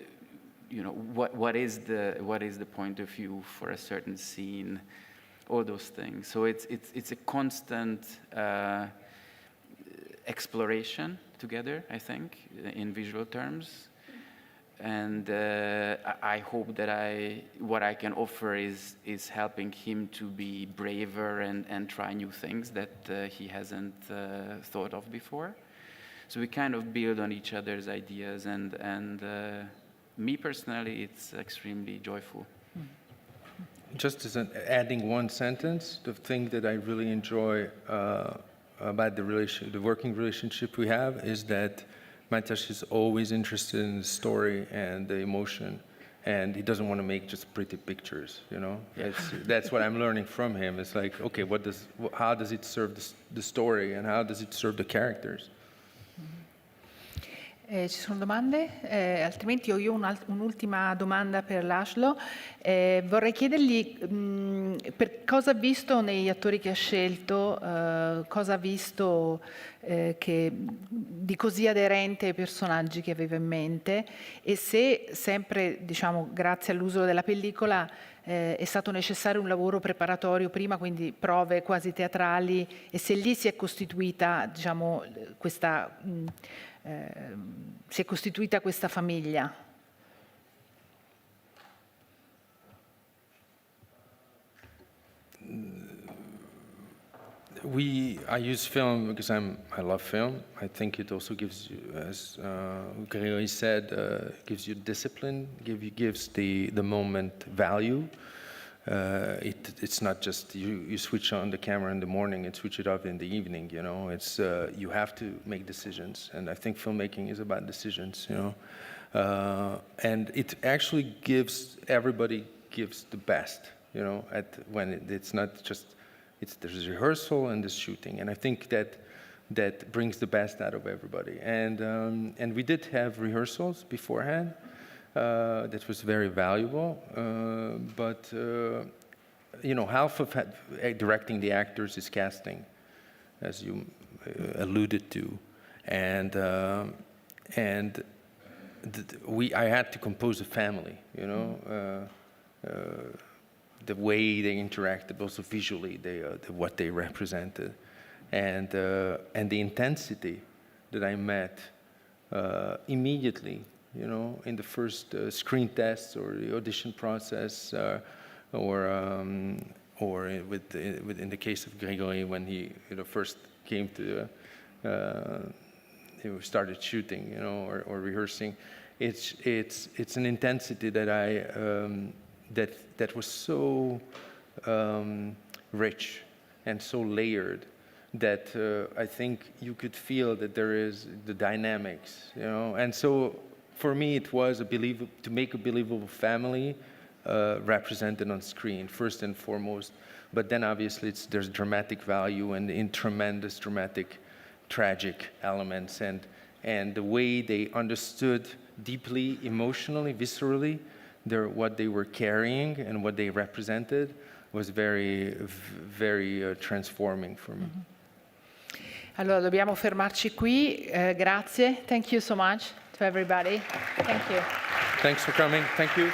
what is the point of view for a certain scene, all those things. So it's a constant exploration together, I think, in visual terms. And I hope that what I can offer is helping him to be braver and try new things that he hasn't thought of before. So we kind of build on each other's ideas, and me personally, it's extremely joyful. Just as adding one sentence, the thing that I really enjoy about the working relationship we have is that Mathias is always interested in the story and the emotion, and he doesn't want to make just pretty pictures. You know, that's what I'm learning from him. It's like, okay, how does it serve the story, and how does it serve the characters? Ci sono domande? Altrimenti io ho un'ultima domanda per László. Vorrei chiedergli per cosa ha visto negli attori che ha scelto, cosa ha visto di così aderente ai personaggi che aveva in mente, e se sempre, diciamo, grazie all'uso della pellicola è stato necessario un lavoro preparatorio prima, quindi prove quasi teatrali, e se lì si è costituita, diciamo, questa famiglia. I use film because I love film. I think it also gives you, as Gregory said, gives you discipline, gives the moment value. It's not just you switch on the camera in the morning and switch it off in the evening. You know, it's you have to make decisions, and I think filmmaking is about decisions. You know, and it actually everybody gives the best. You know, when it's not just. There's rehearsal and there's shooting, and I think that brings the best out of everybody. And we did have rehearsals beforehand. That was very valuable. But you know, half of directing the actors is casting, as you alluded to, and I had to compose a family. You know. The way they interacted, also visually, what they represented, and the intensity that I met immediately, you know, in the first screen tests or the audition process, or in the case of Gregory when he first came to, he started shooting, you know, or rehearsing. It's an intensity that that was so rich and so layered that I think you could feel that there is the dynamics, you know. And so for me, it was to make a believable family represented on screen, first and foremost. But then obviously there's dramatic value and in tremendous dramatic, tragic elements. And the way they understood deeply, emotionally, viscerally, what they were carrying and what they represented was very, very transforming for me. Allora dobbiamo fermarci qui. Grazie. Thank you so much to everybody. Thank you. Thanks for coming. Thank you.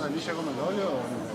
Rimane liscia come l'olio?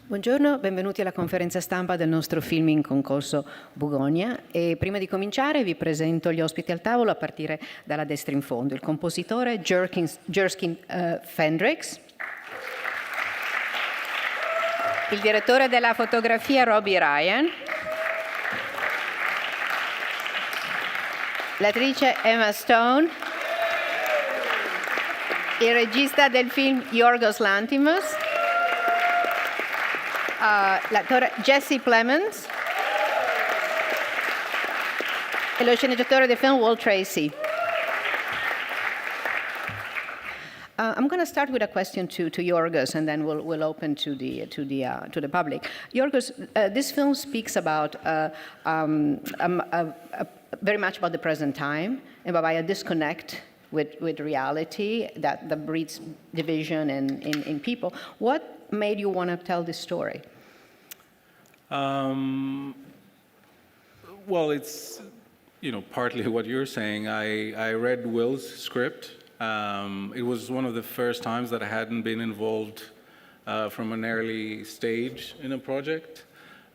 Buongiorno, benvenuti alla conferenza stampa del nostro film in concorso Bugonia e prima di cominciare vi presento gli ospiti al tavolo a partire dalla destra in fondo. Il compositore Jerskin Fendrix, il direttore della fotografia Robbie Ryan, l'attrice Emma Stone, il regista del film Yorgos Lanthimos, l'attore Jesse Plemons e lo sceneggiatore del film Walt Tracy. I'm going to start with a question to Yorgos, and then we'll open to the public. Yorgos, this film speaks about very much about the present time and about a disconnect with reality that breeds division in people. What made you want to tell this story? Well, it's partly what you're saying. I read Will's script. It was one of the first times that I hadn't been involved from an early stage in a project.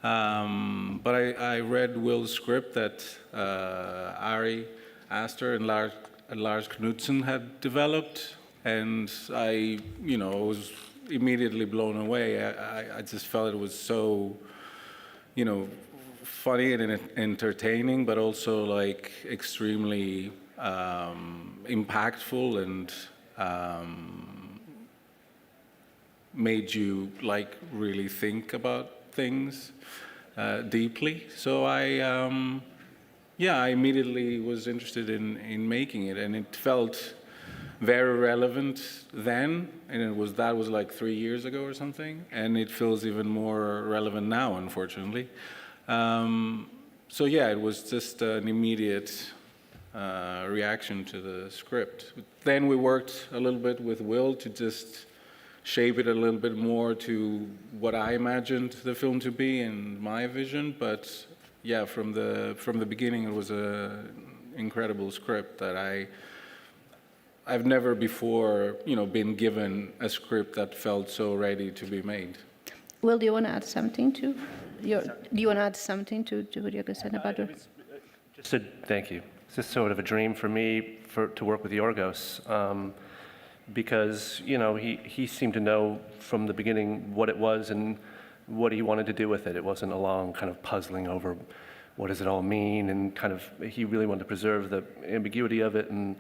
But I read Will's script that Ari Aster and Lars Knudsen had developed, and I was immediately blown away. I just felt it was so, funny and entertaining, but also like extremely impactful and made you like really think about things deeply. So I immediately was interested in making it, and it felt very relevant then, and that was like 3 years ago or something, and it feels even more relevant now, unfortunately. It was just an immediate reaction to the script. Then we worked a little bit with Will to just shape it a little bit more to what I imagined the film to be and my vision, but yeah, from the beginning it was an incredible script that I've never before, been given a script that felt so ready to be made. Will, do you want to add something to what you're saying about it? Thank you. It's just sort of a dream for me to work with Yorgos, because he seemed to know from the beginning what it was and what he wanted to do with it. It wasn't a long kind of puzzling over what does it all mean, and kind of, he really wanted to preserve the ambiguity of it, and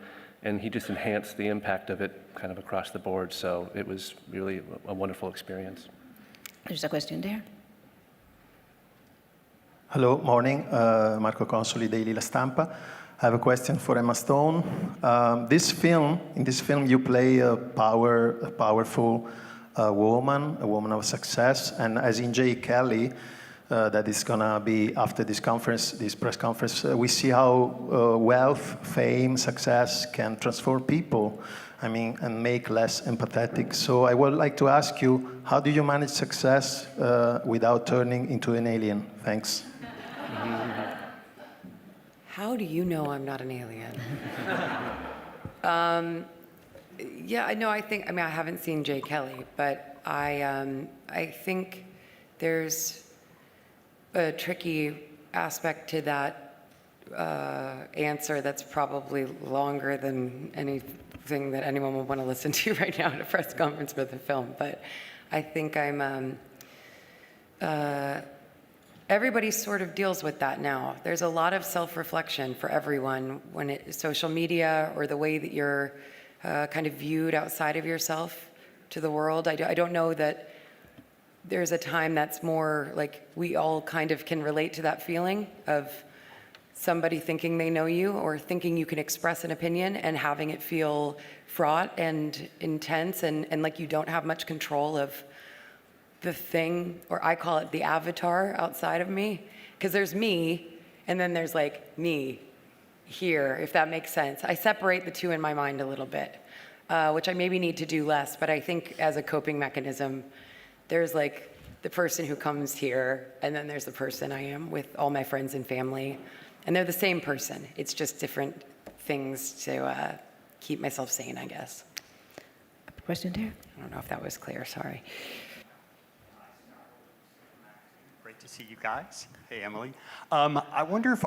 he just enhanced the impact of it kind of across the board, so it was really a wonderful experience. There's a question there. Hello, morning. Marco Consoli, Daily La Stampa. I have a question for Emma Stone. In this film, you play a powerful woman, a woman of success, and as in J. Kelly, that is gonna be after this conference, this press conference, we see how wealth, fame, success can transform people, and make less empathetic. So I would like to ask you, how do you manage success without turning into an alien? Thanks. How do you know I'm not an alien? Yeah, no, I haven't seen J. Kelly, but I think there's a tricky aspect to that answer that's probably longer than anything that anyone would want to listen to right now at a press conference for the film. But I think everybody sort of deals with that now. There's a lot of self-reflection for everyone when social media or the way that you're kind of viewed outside of yourself to the world. I don't know that there's a time that's more like we all kind of can relate to that feeling of somebody thinking they know you or thinking you can express an opinion and having it feel fraught and intense and like you don't have much control of the thing, or I call it the avatar outside of me, because there's me and then there's like me here, if that makes sense. I separate the two in my mind a little bit, which I maybe need to do less, but I think as a coping mechanism, there's like the person who comes here, and then there's the person I am with all my friends and family, and they're the same person. It's just different things to keep myself sane, I guess. Question there? I don't know if that was clear, sorry. Great to see you guys. Hey, Emily. I wonder if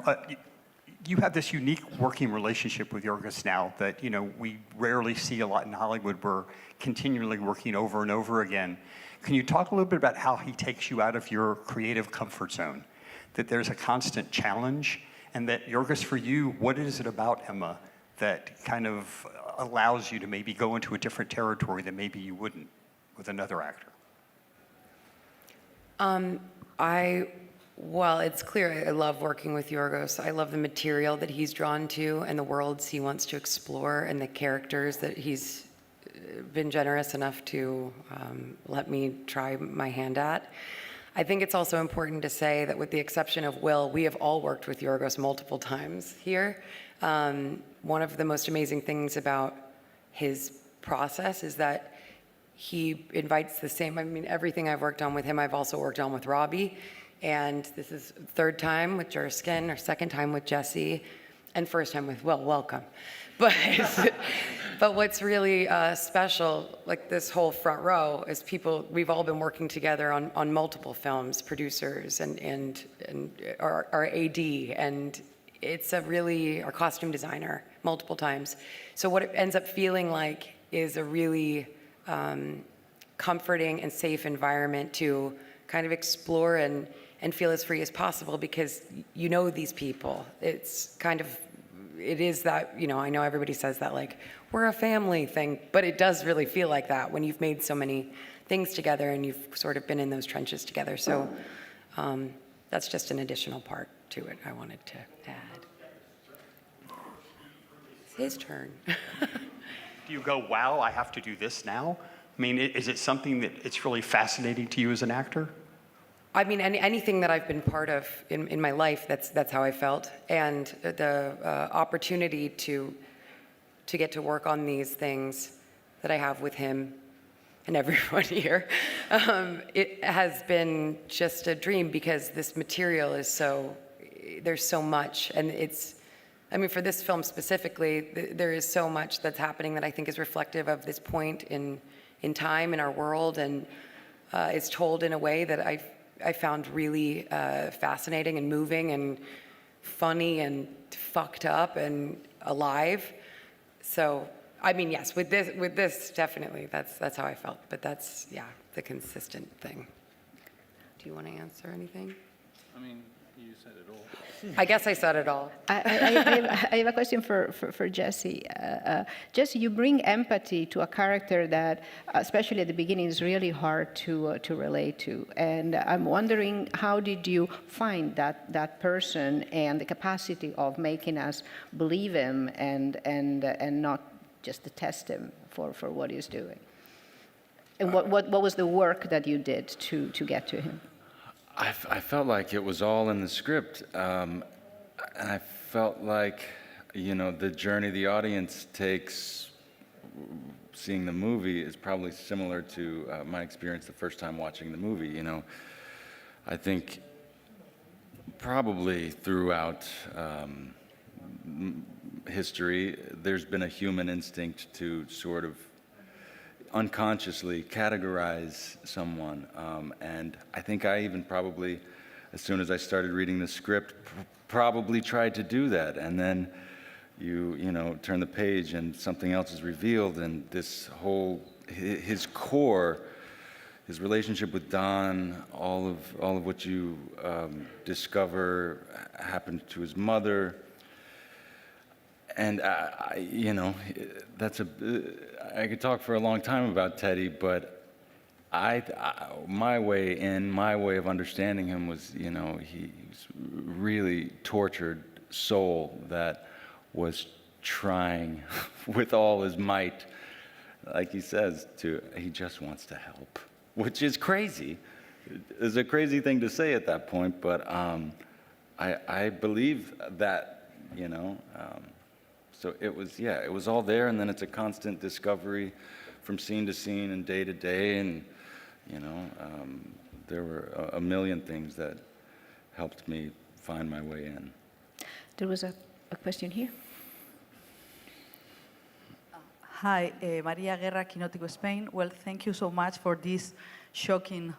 you have this unique working relationship with Yorgos now that, we rarely see a lot in Hollywood. We're continually working over and over again. Can you talk a little bit about how he takes you out of your creative comfort zone? That there's a constant challenge, and that Yorgos, for you, what is it about Emma that kind of allows you to maybe go into a different territory that maybe you wouldn't with another actor? Well, it's clear I love working with Yorgos. I love the material that he's drawn to and the worlds he wants to explore and the characters that he's been generous enough to let me try my hand at. I think it's also important to say that with the exception of Will, we have all worked with Yorgos multiple times here. One of the most amazing things about his process is that he invites the same, everything I've worked on with him, I've also worked on with Robbie. And this is third time with Jerskin, or second time with Jesse, and first time with Will. Welcome. But what's really special, like this whole front row, is we've all been working together on multiple films, producers and our AD, and it's our costume designer multiple times. So what it ends up feeling like is a really comforting and safe environment to kind of explore and feel as free as possible, because you know these people. It is that, I know everybody says that like, we're a family thing, but it does really feel like that when you've made so many things together and you've sort of been in those trenches together. So that's just an additional part to it I wanted to add. It's his turn. Do you go, wow, I have to do this now? Is it something that it's really fascinating to you as an actor? Anything that I've been part of in my life, that's how I felt. And the opportunity to get to work on these things that I have with him and everyone here, it has been just a dream, because this material is there's so much. And for this film specifically, there is so much that's happening that I think is reflective of this point in time in our world, and it's told in a way that I found really fascinating and moving and funny and fucked up and alive. So, yes, with this definitely, that's how I felt. But that's, the consistent thing. Do you want to answer anything? You said it all. I guess I said it all. I have a question for Jesse. Jesse, you bring empathy to a character that, especially at the beginning, is really hard to relate to. And I'm wondering, how did you find that person and the capacity of making us believe him and not just detest him for what he's doing? And what was the work that you did to get to him? I felt like it was all in the script, and I felt like, the journey the audience takes seeing the movie is probably similar to my experience the first time watching the movie. I think probably throughout history, there's been a human instinct to sort of unconsciously categorize someone, and I think I even probably, as soon as I started reading the script, probably tried to do that, and then you turn the page and something else is revealed, and this whole his core, his relationship with Don, all of what you discover happened to his mother. And I could talk for a long time about Teddy, but my way of understanding him was, he's really tortured soul that was trying with all his might, like he says, he just wants to help, which is crazy. It's a crazy thing to say at that point, but I believe that, So it was all there, and then it's a constant discovery from scene to scene and day to day, and there were a million things that helped me find my way in. There was a question here. Hi, Maria Guerra, Quinótico, Spain. Well, thank you so much for this shocking,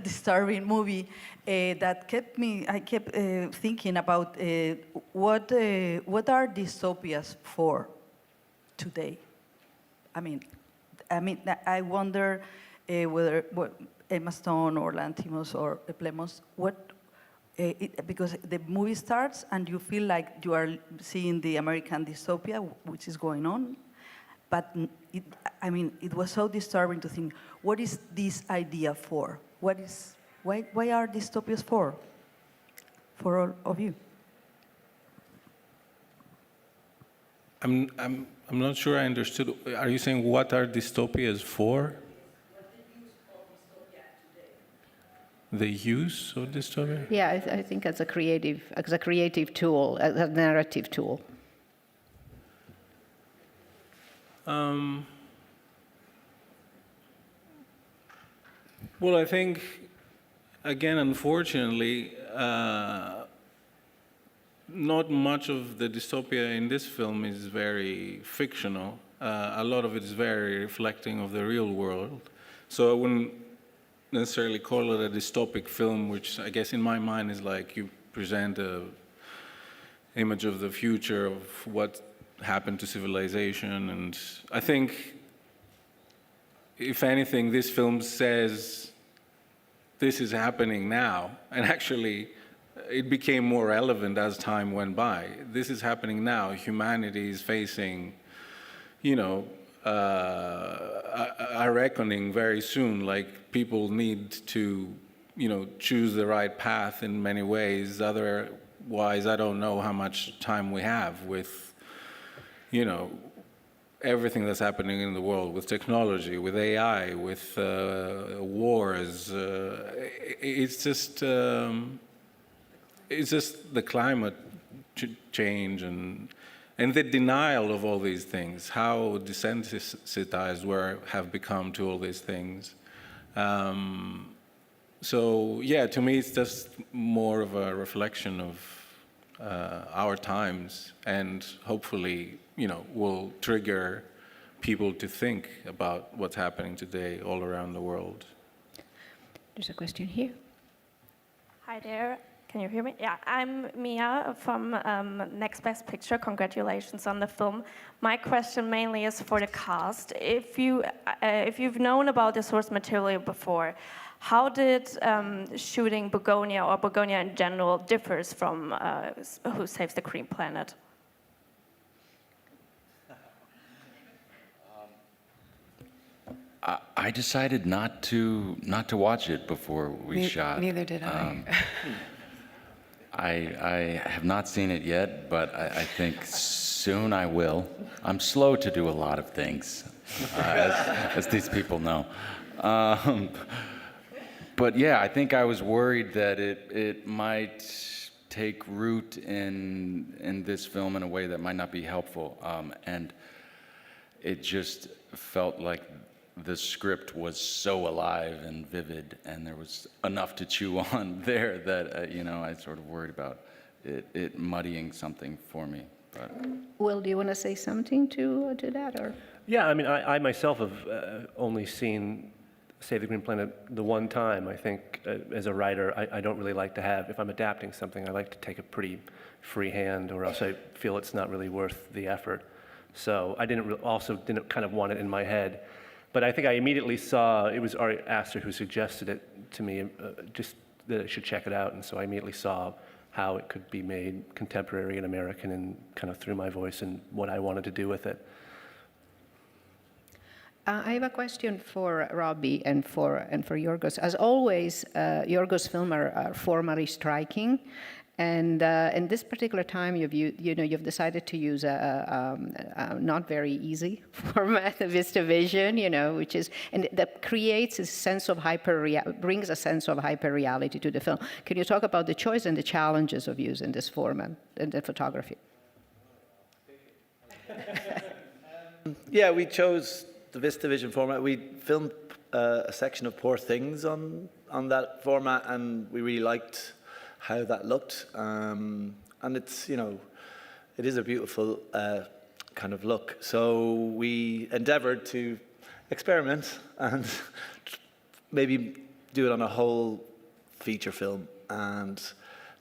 disturbing movie that I kept thinking about what are dystopias for today? I wonder whether Emma Stone or Lanthimos or Plemos, because the movie starts and you feel like you are seeing the American dystopia, which is going on, but it was so disturbing to think, what is this idea for? Why are dystopias for all of you? I'm not sure I understood. Are you saying what are dystopias for? The use of dystopia? Yeah, I think as a creative tool, as a narrative tool. Well, I think, again, unfortunately, not much of the dystopia in this film is very fictional. A lot of it is very reflecting of the real world. So I wouldn't necessarily call it a dystopic film, which I guess in my mind is like you present an image of the future of what happened to civilization. And I think, if anything, this film says this is happening now, and actually it became more relevant as time went by. This is happening now. Humanity is facing, a reckoning very soon. Like, people need to, choose the right path in many ways. Otherwise, I don't know how much time we have with, everything that's happening in the world, with technology, with AI, with wars. It's just the climate change and the denial of all these things, how desensitized we have become to all these things. So yeah, to me it's just more of a reflection of our times, and hopefully, will trigger people to think about what's happening today all around the world. There's a question here. Hi there. Can you hear me? Yeah, I'm Mia from Next Best Picture. Congratulations on the film. My question mainly is for the cast. If you've known about the source material before, How did shooting Bugonia or Bugonia in general differs from Who Saves the Green Planet? I decided not to watch it before we shot. Neither did I. I have not seen it yet, but I think soon I will. I'm slow to do a lot of things, as these people know. But yeah, I think I was worried that it might take root in this film in a way that might not be helpful. And it just felt like the script was so alive and vivid, and there was enough to chew on there that I sort of worried about it muddying something for me. But Will, do you want to say something to that, or? Yeah, I mean, I myself have only seen Save the Green Planet the one time. I think as a writer, I don't really like to have, if I'm adapting something, I like to take a pretty free hand, or else I feel it's not really worth the effort. So I also didn't kind of want it in my head. But I think I immediately saw, it was Ari Aster who suggested it to me, just that I should check it out. And so I immediately saw how it could be made contemporary and American, and kind of threw my voice and what I wanted to do with it. I have a question for Robbie and for Yorgos. As always, Yorgos' films are formally striking. And in this particular time, you've decided to use a not very easy format, VistaVision, which is, and that creates a sense of brings a sense of hyper-reality to the film. Can you talk about the choice and the challenges of using this format in the photography? Yeah, we chose the VistaVision format. We filmed a section of Poor Things on that format, and we really liked how that looked, and it's, it is a beautiful kind of look. So we endeavored to experiment and maybe do it on a whole feature film, and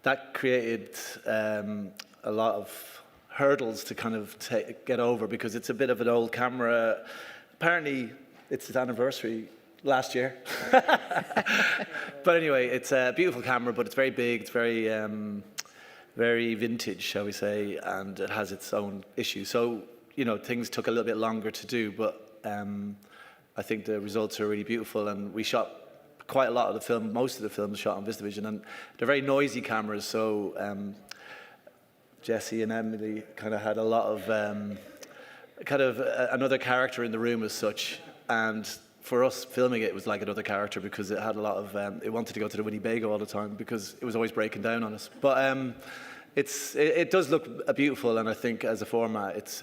that created a lot of hurdles to kind of get over, because it's a bit of an old camera. Apparently, it's its anniversary last year. But anyway, it's a beautiful camera, but it's very big, it's very, very vintage, shall we say, and it has its own issues. So, things took a little bit longer to do, but I think the results are really beautiful, and we shot quite a lot of the film, most of the film was shot on VistaVision, and they're very noisy cameras, so Jesse and Emily kind of had a lot of, another character in the room as such, and for us, filming it was like another character, because it had a lot of, it wanted to go to the Winnebago all the time, because it was always breaking down on us. But it does look beautiful, and I think as a format, it's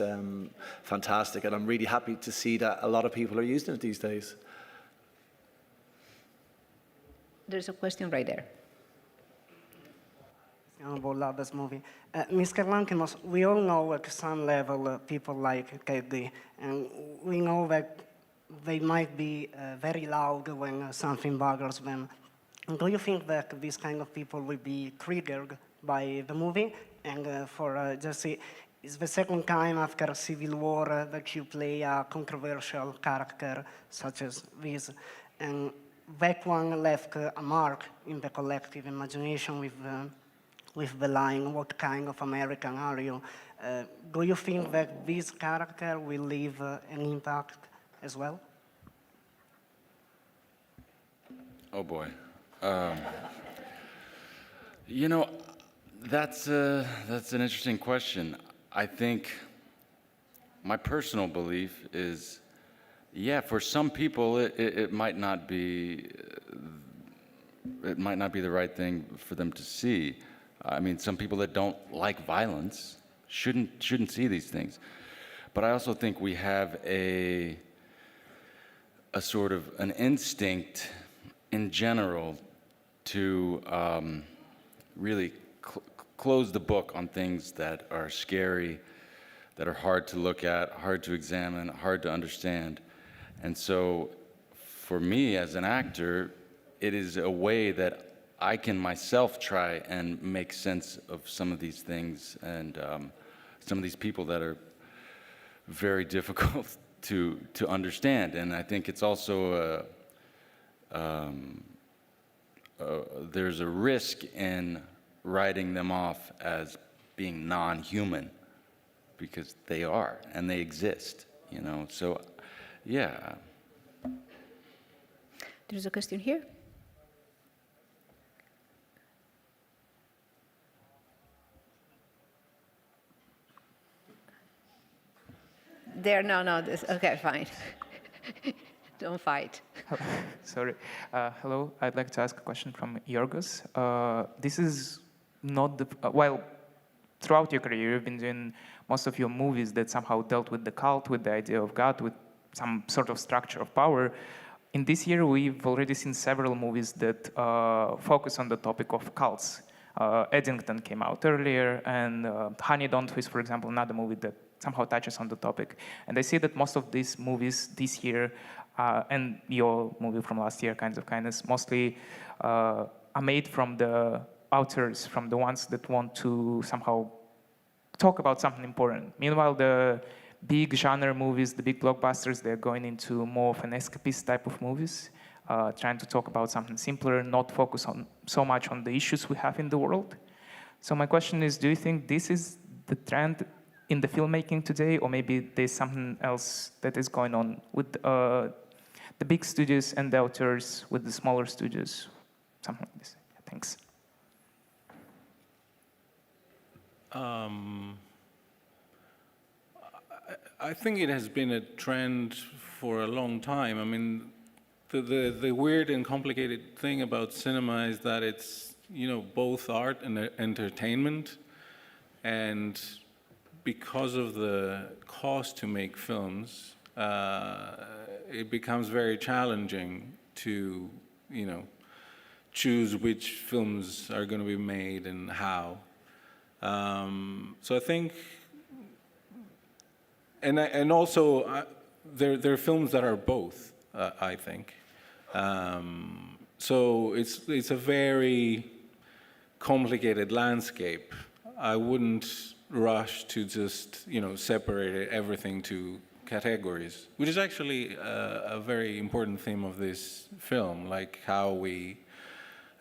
fantastic, and I'm really happy to see that a lot of people are using it these days. There's a question right there. About this movie. Mr. Lanthimos, we all know at some level people like Teddy, and we know that they might be very loud when something bothers them. Do you think that these kind of people will be triggered by the movie? And for Jesse, it's the second time after Civil War that you play a controversial character such as this. And that one left a mark in the collective imagination with the line, "What kind of American are you?" Do you think that this character will leave an impact as well? Oh boy. That's an interesting question. I think my personal belief is, yeah, for some people it might not be the right thing for them to see. I mean, some people that don't like violence shouldn't see these things. But I also think we have a sort of an instinct in general to really close the book on things that are scary, that are hard to look at, hard to examine, hard to understand. And so for me as an actor, it is a way that I can myself try and make sense of some of these things and some of these people that are very difficult to understand. And I think it's also there's a risk in writing them off as being non-human, because they are, and they exist, you know, so, yeah. There's a question here. There, no, okay, fine. Don't fight. Sorry. Hello, I'd like to ask a question from Yorgos. This is not the, while throughout your career you've been doing most of your movies that somehow dealt with the cult, with the idea of God, with some sort of structure of power. In this year, we've already seen several movies that focus on the topic of cults. Eddington came out earlier, and Honey, Don't Twist, for example, another movie that somehow touches on the topic. And I see that most of these movies this year, and your movie from last year, Kinds of Kindness, mostly are made from the authors, from the ones that want to somehow talk about something important. Meanwhile, the big genre movies, the big blockbusters, they're going into more of an escapist type of movies, trying to talk about something simpler, not focus on so much on the issues we have in the world. So my question is, do you think this is the trend in the filmmaking today, or maybe there's something else that is going on with the big studios and the authors with the smaller studios, something like this? Thanks. I think it has been a trend for a long time. I mean, the weird and complicated thing about cinema is that it's, you know, both art and entertainment, and because of the cost to make films, it becomes very challenging to, you know, choose which films are going to be made and how. So I think, and also there are films that are both, I think. So it's a very complicated landscape. I wouldn't rush to just, you know, separate everything to categories, which is actually a very important theme of this film, like how we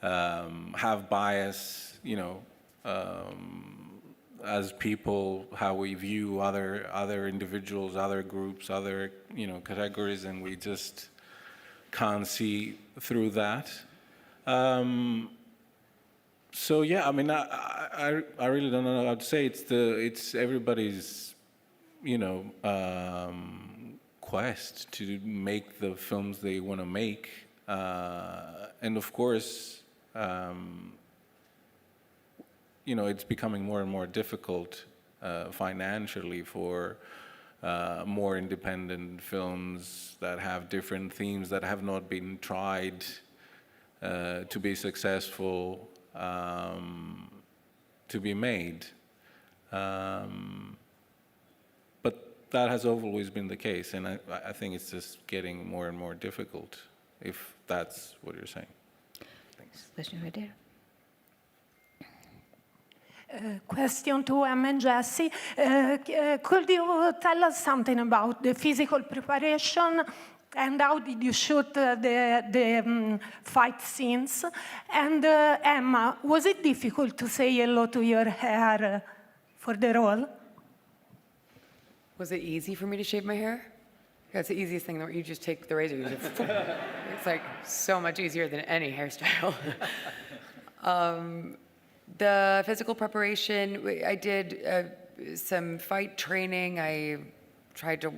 have bias, you know, as people, how we view other individuals, other groups, other, you know, categories, and we just can't see through that. So yeah, I mean, I really don't know how to say. It's everybody's, you know, quest to make the films they want to make, and of course, you know, it's becoming more and more difficult financially for more independent films that have different themes that have not been tried to be successful to be made. But that has always been the case, and I think it's just getting more and more difficult, if that's what you're saying. Thanks. Question right there. Question to Emma and Jesse. Could you tell us something about the physical preparation and how did you shoot the fight scenes? And Emma, was it difficult to say hello to your hair for the role? Was it easy for me to shave my hair? That's the easiest thing, where you just take the razor. It's like so much easier than any hairstyle. The physical preparation, I did some fight training. I tried to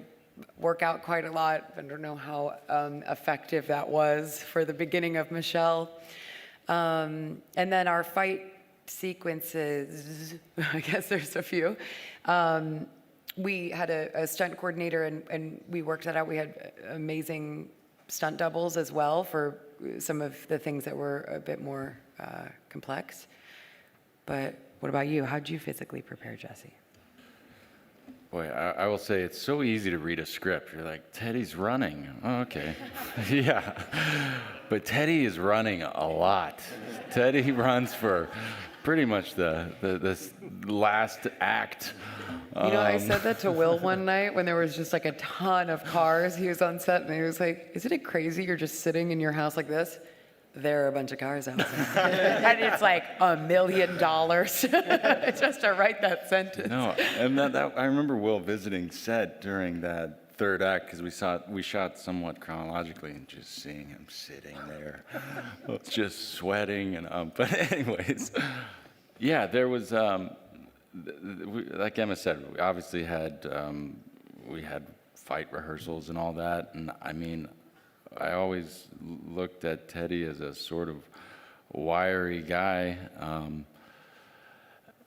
work out quite a lot. I don't know how effective that was for the beginning of Michelle. And then our fight sequences, I guess there's a few. We had a stunt coordinator and we worked that out. We had amazing stunt doubles as well for some of the things that were a bit more complex. But what about you? How'd you physically prepare, Jesse? Boy, I will say it's so easy to read a script. You're like, Teddy's running. Oh, okay. Yeah. But Teddy is running a lot. Teddy runs for pretty much the last act. You know, I said that to Will one night when there was just like a ton of cars. He was on set and he was like, isn't it crazy you're just sitting in your house like this? there are a bunch of cars outside. And it's like $1 million just to write that sentence. No, and that I remember Will visiting set during that third act because we shot somewhat chronologically and just seeing him sitting there, just sweating but anyways, yeah, there was like Emma said, we obviously had fight rehearsals and all that, and I mean, I always looked at Teddy as a sort of wiry guy.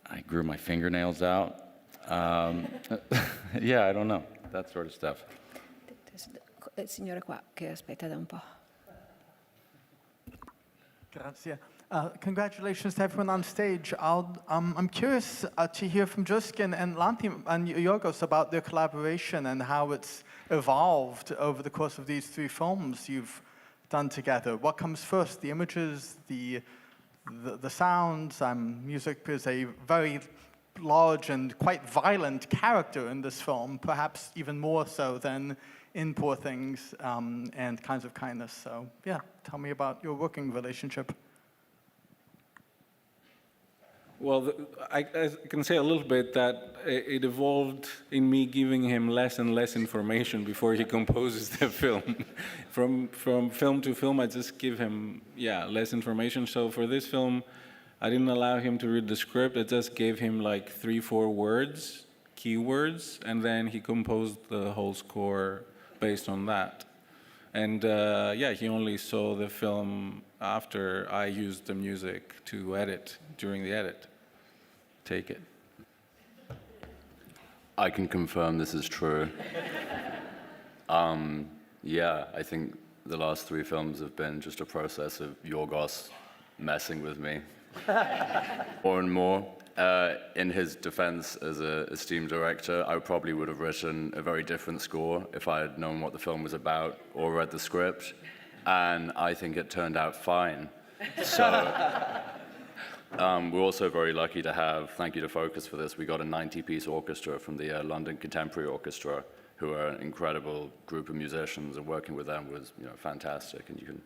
I grew my fingernails out. Yeah, I don't know. That sort of stuff. Signora qua che aspetta da un po'. Grazie. Congratulations to everyone on stage. I'm curious to hear from Juskin and Lanti and Yorgos about their collaboration and how it's evolved over the course of these 3 films you've done together. What comes first, the images, the sounds? Music is a very large and quite violent character in this film, perhaps even more so than in Poor Things and Kinds of Kindness. So yeah, tell me about your working relationship. Well, I can say a little bit that it evolved in me giving him less and less information before he composes the film. From film to film, I just give him, less information. So for this film, I didn't allow him to read the script. I just gave him like 3-4 words, keywords, and then he composed the whole score based on that. And he only saw the film after I used the music to edit, during the edit. Take it. I can confirm this is true. I think the last 3 films have been just a process of Yorgos messing with me more and more. In his defense as an esteemed director, I probably would have written a very different score if I had known what the film was about or read the script, and I think it turned out fine. So we're also very lucky to have, thank you to Focus for this, we got a 90-piece orchestra from the London Contemporary Orchestra, who are an incredible group of musicians, and working with them was fantastic, and you can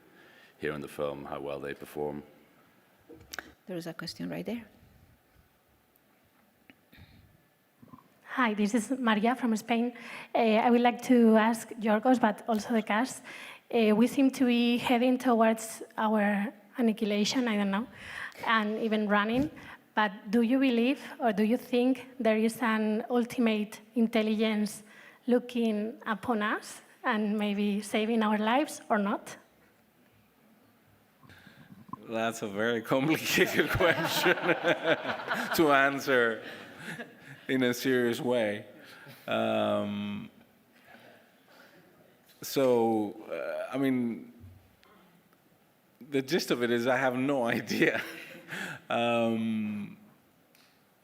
hear in the film how well they perform. There is a question right there. Hi, this is Maria from Spain. I would like to ask Yorgos, but also the cast. We seem to be heading towards our annihilation, I don't know, and even running. But do you believe or do you think there is an ultimate intelligence looking upon us and maybe saving our lives or not? That's a very complicated question to answer in a serious way. I mean, the gist of it is I have no idea. I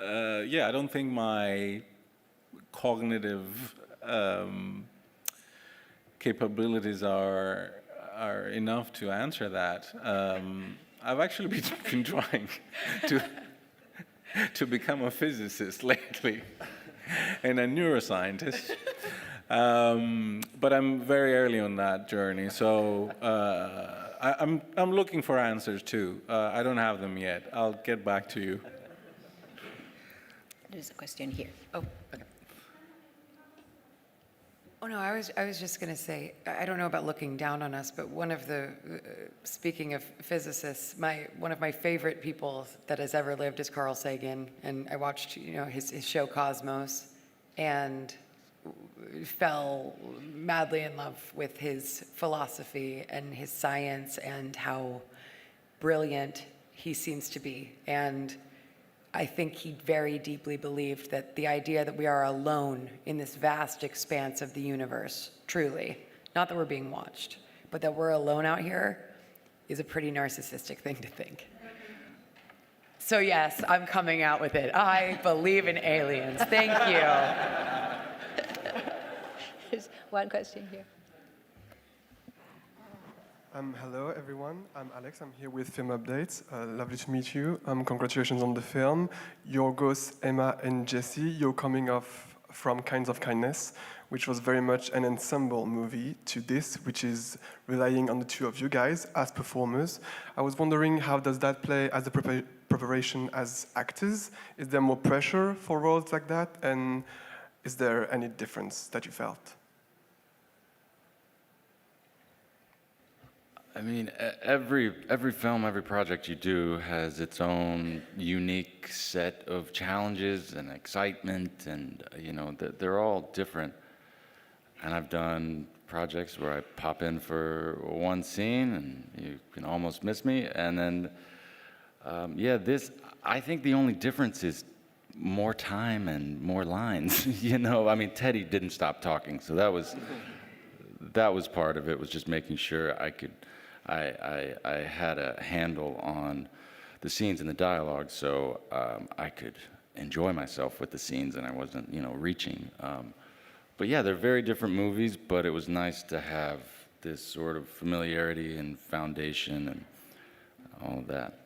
don't think my cognitive capabilities are enough to answer that. I've actually been trying to become a physicist lately and a neuroscientist, but I'm very early on that journey. So I'm looking for answers too. I don't have them yet. I'll get back to you. There's a question here. Oh, okay. Oh no, I was just going to say, I don't know about looking down on us, but one of the, speaking of physicists, one of my favorite people that has ever lived is Carl Sagan, and I watched his show Cosmos, and fell madly in love with his philosophy and his science and how brilliant he seems to be. And I think he very deeply believed that the idea that we are alone in this vast expanse of the universe, truly, not that we're being watched, but that we're alone out here, is a pretty narcissistic thing to think. So yes, I'm coming out with it. I believe in aliens. Thank you. There's one question here. Hello, everyone. I'm Alex. I'm here with Film Updates. Lovely to meet you. Congratulations on the film. Yorgos, Emma, and Jesse, you're coming off from Kinds of Kindness, which was very much an ensemble movie, to this, which is relying on the two of you guys as performers. I was wondering, how does that play as a preparation as actors? Is there more pressure for roles like that? And is there any difference that you felt? I mean, every film, every project you do has its own unique set of challenges and excitement, and they're all different. And I've done projects where I pop in for one scene and you can almost miss me, and then I think the only difference is more time and more lines. I mean, Teddy didn't stop talking, so that was part of it, was just making sure I had a handle on the scenes and the dialogue, so I could enjoy myself with the scenes and I wasn't, reaching. But yeah, they're very different movies, but it was nice to have this sort of familiarity and foundation and all of that.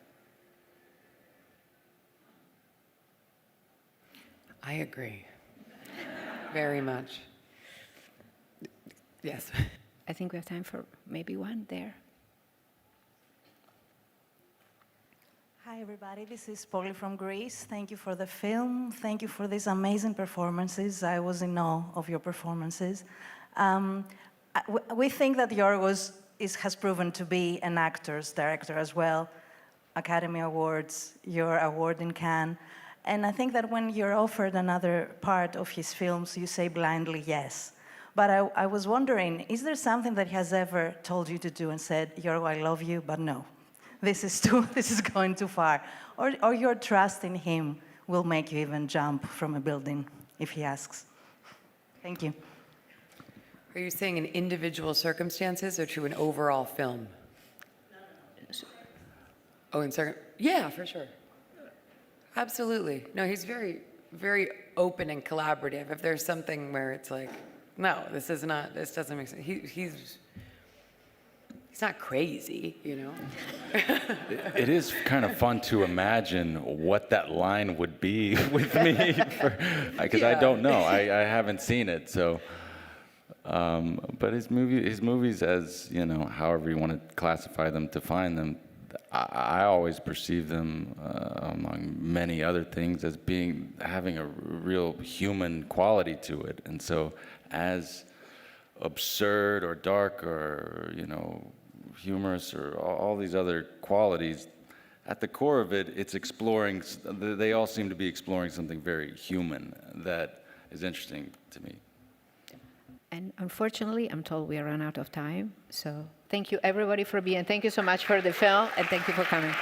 I agree. Very much. Yes. I think we have time for maybe one there. Hi, everybody. This is Polly from Greece. Thank you for the film. Thank you for these amazing performances. I was in awe of your performances. We think that Yorgos has proven to be an actor's director as well. Academy Awards, your award in Cannes. And I think that when you're offered another part of his films, you say blindly yes. But I was wondering, is there something that he has ever told you to do and said, Yorgo, I love you, but no? This is going too far. Or your trust in him will make you even jump from a building if he asks. Thank you. Are you saying in individual circumstances or to an overall film? Oh, yeah, for sure. Absolutely. No, he's very, very open and collaborative. If there's something where it's like, no, this doesn't make sense. He's not crazy, It is kind of fun to imagine what that line would be with me, because I don't know. I haven't seen it, so. But his movies, as however you want to classify them, define them, I always perceive them, among many other things, as having a real human quality to it, and so as absurd or dark or humorous or all these other qualities, at the core of it, it's exploring. They all seem to be exploring something very human that is interesting to me. And unfortunately, I'm told we are run out of time. So thank you, everybody, for being. Thank you so much for the film, and thank you for coming.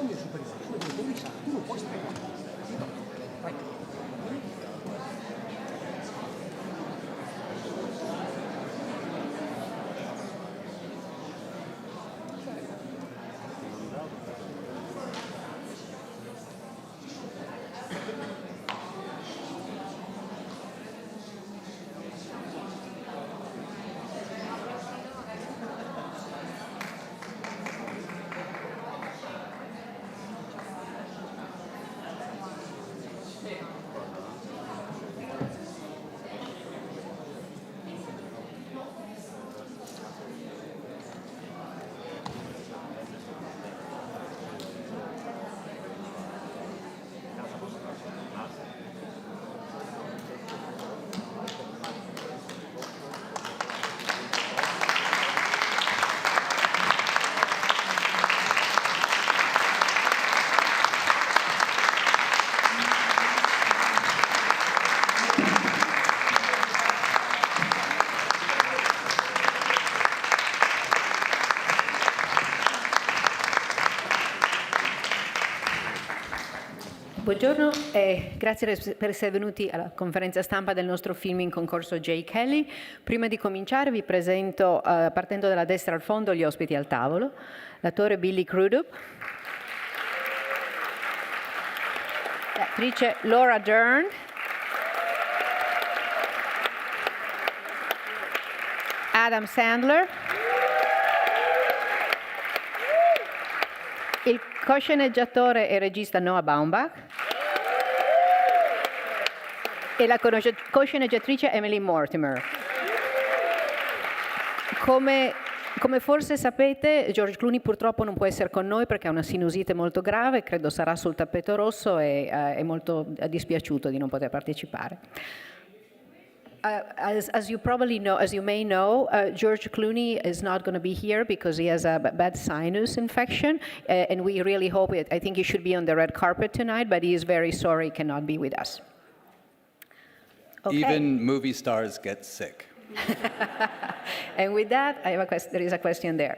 sogno è superiore, tu devi pensare, tu non puoi stare qua. Vai. Buongiorno e grazie per essere venuti alla conferenza stampa del nostro film in concorso J. Kelly. Prima di cominciare vi presento, partendo dalla destra al fondo, gli ospiti al tavolo. L'attore Billy Crudup, l'attrice Laura Dern, Adam Sandler, il co-sceneggiatore e regista Noah Baumbach e la co-sceneggiatrice Emily Mortimer. Come forse sapete, George Clooney purtroppo non può essere con noi perché ha una sinusite molto grave, credo sarà sul tappeto rosso e è molto dispiaciuto di non poter partecipare. As you probably know, as you may know, George Clooney is not going to be here because he has a bad sinus infection, and we really hope I think he should be on the red carpet tonight, but he is very sorry he cannot be with us. Okay. Even movie stars get sick. And with that, there is a question there.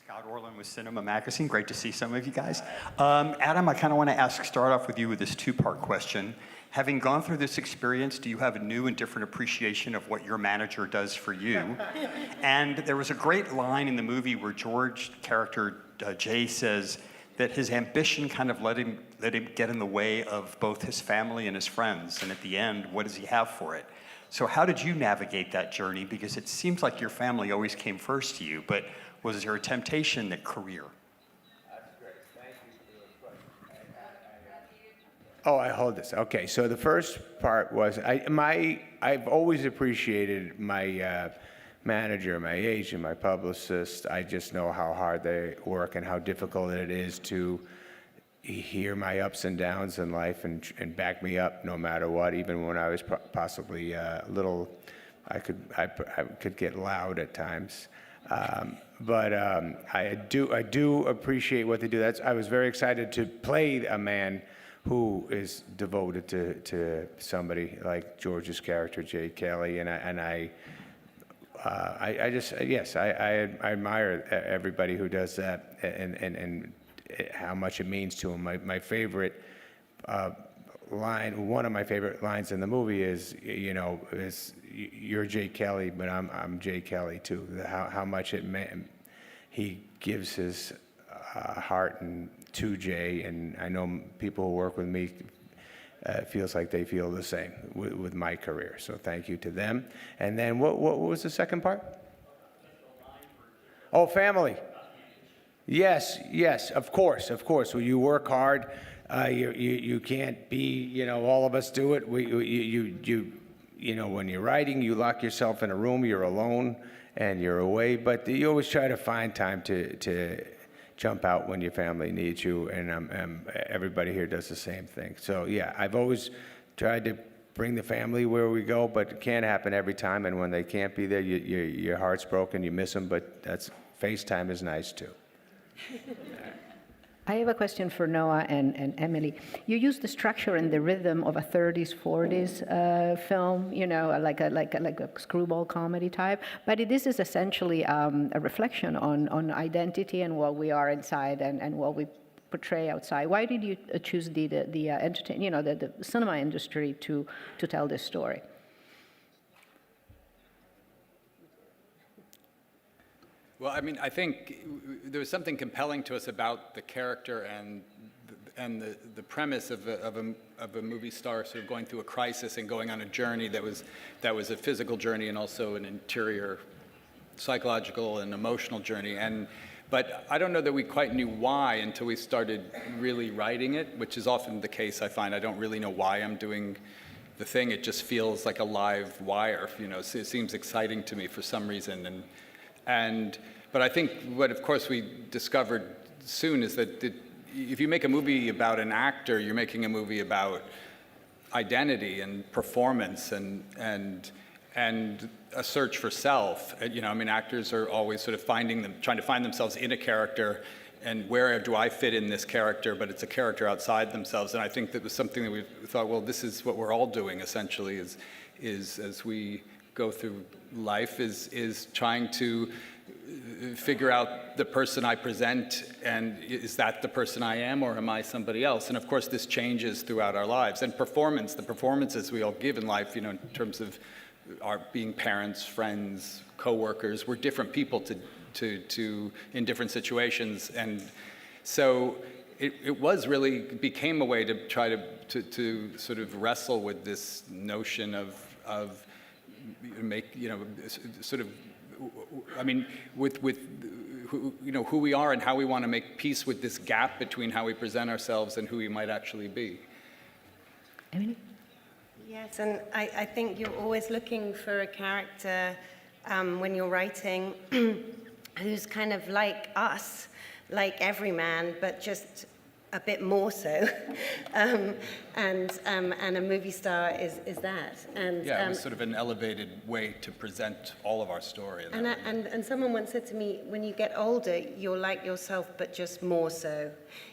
Scott Orland with Cinema Magazine. Great to see some of you guys. Adam, I kind of want to start off with you with this two-part question. Having gone through this experience, do you have a new and different appreciation of what your manager does for you? And there was a great line in the movie where George's character, Jay, says that his ambition kind of let him get in the way of both his family and his friends. And at the end, what does he have for it? So how did you navigate that journey? Because it seems like your family always came first to you, but was there a temptation that career? That's great. Thank you for the question. Oh, I hold this. Okay, so the first part was I've always appreciated my manager, my agent, my publicist. I just know how hard they work and how difficult it is to hear my ups and downs in life and back me up no matter what, even when I was possibly a little, I could get loud at times. But I do appreciate what they do. I was very excited to play a man who is devoted to somebody like George's character, Jay Kelly, and I admire everybody who does that and how much it means to him. My favorite line, one of my favorite lines in the movie is you're Jay Kelly, but I'm Jay Kelly too. How much he gives his heart to Jay, and I know people who work with me feels like they feel the same with my career. So thank you to them. And then what was the second part? Oh, family. Yes, of course. When you work hard, you can't be, all of us do it. When you're writing, you lock yourself in a room, you're alone, and you're away. But you always try to find time to jump out when your family needs you, and everybody here does the same thing. So yeah, I've always tried to bring the family where we go, but it can't happen every time. And when they can't be there, your heart's broken, you miss them. But FaceTime is nice too. I have a question for Noah and Emily. You use the structure and the rhythm of a 30s, 40s film, you know, like a screwball comedy type, but this is essentially a reflection on identity and what we are inside and what we portray outside. Why did you choose the cinema industry to tell this story? Well, I mean, I think there was something compelling to us about the character and the premise of a movie star sort of going through a crisis and going on a journey that was a physical journey and also an interior psychological and emotional journey. But I don't know that we quite knew why until we started really writing it, which is often the case, I find. I don't really know why I'm doing the thing. It just feels like a live wire, you know. It seems exciting to me for some reason. But I think what, of course, we discovered soon is that if you make a movie about an actor, you're making a movie about identity and performance and a search for self. You know, I mean, actors are always sort of trying to find themselves in a character, and where do I fit in this character? But it's a character outside themselves. And I think that was something that we thought, well, this is what we're all doing essentially, is as we go through life, is trying to figure out the person I present, and is that the person I am, or am I somebody else? And of course, this changes throughout our lives. And the performances we all give in life, you know, in terms of our being parents, friends, co-workers, we're different people in different situations. And so it was really became a way to try to sort of wrestle with this notion of make, you know, sort of, I mean, with you know, who we are and how we want to make peace with this gap between how we present ourselves and who we might actually be. Emily? Yes, and I think you're always looking for a character when you're writing who's kind of like us, like every man, but just a bit more so. And a movie star is that. And yeah, it was sort of an elevated way to present all of our story. And someone once said to me, when you get older, you're like yourself, but just more so,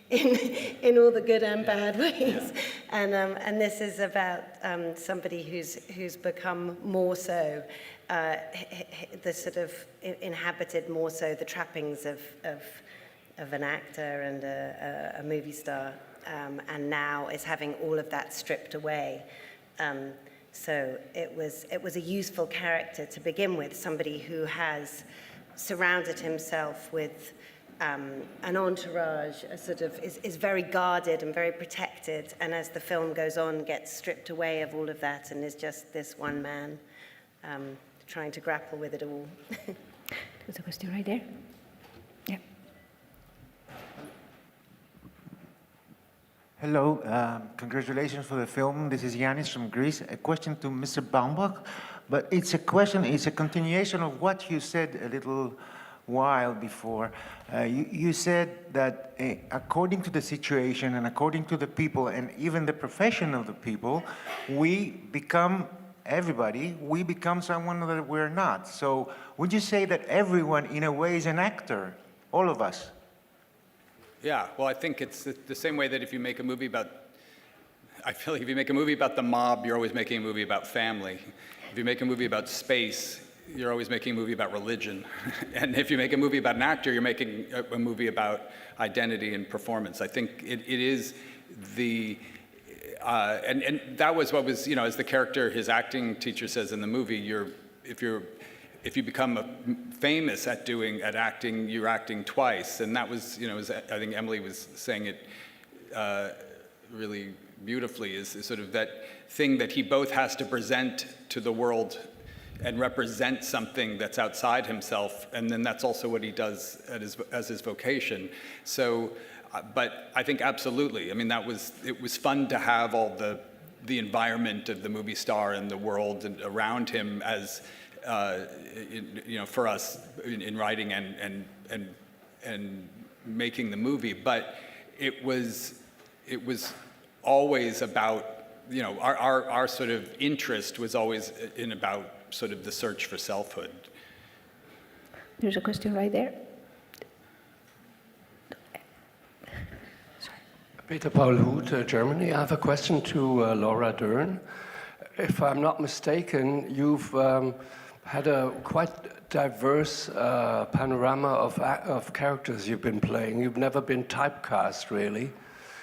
in all the good and bad ways. And this is about somebody who's become more so, the sort of inhabited more so the trappings of an actor and a movie star, and now is having all of that stripped away. So it was a useful character to begin with, somebody who has surrounded himself with an entourage, a sort of is very guarded and very protected, and as the film goes on, gets stripped away of all of that and is just this one man trying to grapple with it all. There's a question right there. Yeah. Hello, congratulations for the film. This is Yanis from Greece. A question to Mr. Baumbach, but it's a continuation of what you said a little while before. You said that according to the situation and according to the people and even the profession of the people, we become someone that we're not. So would you say that everyone in a way is an actor, all of us? Yeah, well, I think it's the same way that if you make a movie about, I feel like if you make a movie about the mob, you're always making a movie about family. If you make a movie about space, you're always making a movie about religion. And if you make a movie about an actor, you're making a movie about identity and performance. I think it is the, and that was what was, you know, as the character, his acting teacher says in the movie, if you become famous at acting, you're acting twice. And that was, you know, I think Emily was saying it really beautifully, is sort of that thing that he both has to present to the world and represent something that's outside himself, and then that's also what he does as his vocation. So, but I think absolutely, I mean, it was fun to have all the environment of the movie star and the world around him as, you know, for us in writing and making the movie, but it was always about, you know, our sort of interest was always about sort of the search for selfhood. There's a question right there. Peter Paul Huth, Germany. I have a question to Laura Dern. If I'm not mistaken, you've had a quite diverse panorama of characters you've been playing. You've never been typecast, really.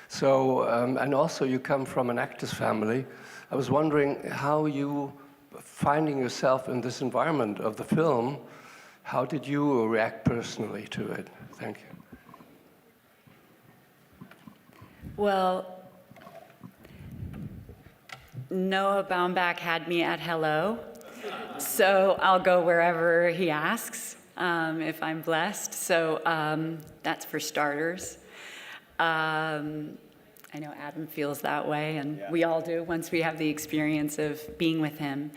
So, and also you come from an actor's family. I was wondering how you, finding yourself in this environment of the film, how did you react personally to it? Thank you. Well, Noah Baumbach had me at hello, so I'll go wherever he asks if I'm blessed. So that's for starters. I know Adam feels that way, and we all do once we have the experience of being with him.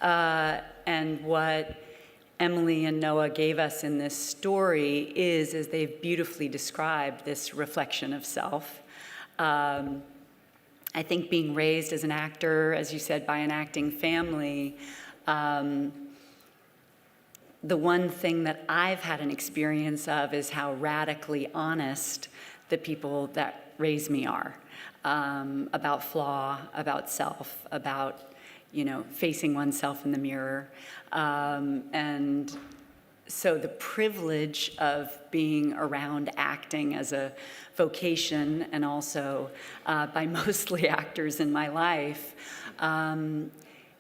And what Emily and Noah gave us in this story is, as they've beautifully described, this reflection of self. I think being raised as an actor, as you said, by an acting family, the one thing that I've had an experience of is how radically honest the people that raise me are about flaw, about self, about, facing oneself in the mirror. And so the privilege of being around acting as a vocation, and also by mostly actors in my life,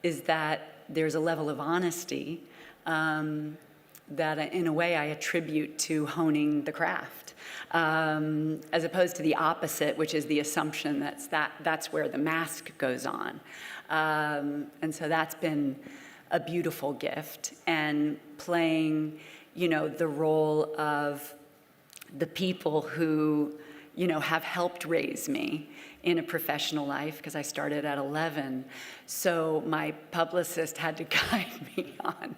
is that there's a level of honesty that in a way I attribute to honing the craft, as opposed to the opposite, which is the assumption that's where the mask goes on. And so that's been a beautiful gift, and playing, the role of the people who, have helped raise me in a professional life, because I started at 11. So my publicist had to guide me on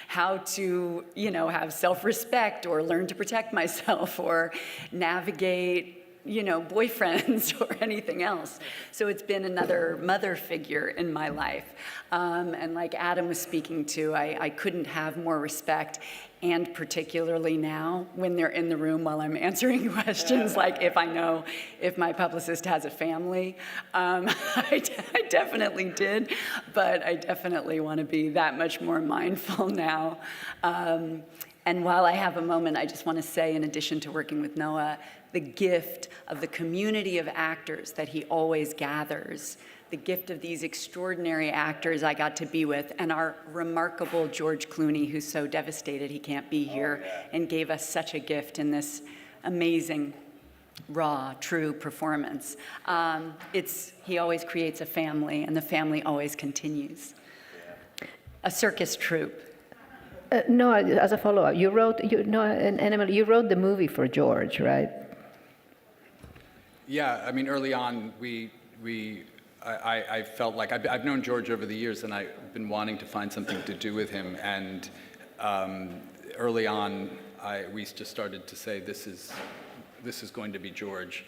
how to, have self-respect or learn to protect myself or navigate, boyfriends or anything else. So it's been another mother figure in my life. And like Adam was speaking to, I couldn't have more respect, and particularly now when they're in the room while I'm answering questions, like if I know if my publicist has a family. I definitely did, but I definitely want to be that much more mindful now. And while I have a moment, I just want to say, in addition to working with Noah, the gift of the community of actors that he always gathers, the gift of these extraordinary actors I got to be with, and our remarkable George Clooney, who's so devastated he can't be here, and gave us such a gift in this amazing, raw, true performance. He always creates a family, and the family always continues. A circus troupe. No, as a follow-up, and Emily, you wrote the movie for George, right? Yeah, I mean, early on, I felt like I've known George over the years, and I've been wanting to find something to do with him. And early on, we just started to say, this is going to be George.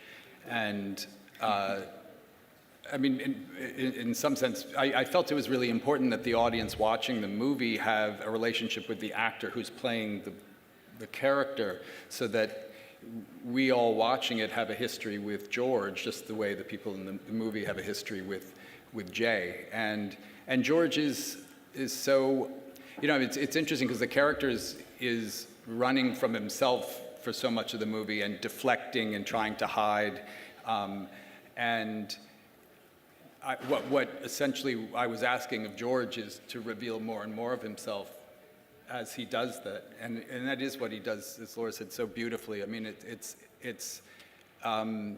And I mean, in some sense, I felt it was really important that the audience watching the movie have a relationship with the actor who's playing the character, so that we all watching it have a history with George, just the way the people in the movie have a history with Jay. And George is so, it's interesting because the character is running from himself for so much of the movie, and deflecting and trying to hide. And what essentially I was asking of George is to reveal more and more of himself as he does that, and that is what he does, as Laura said so beautifully. I mean, I'm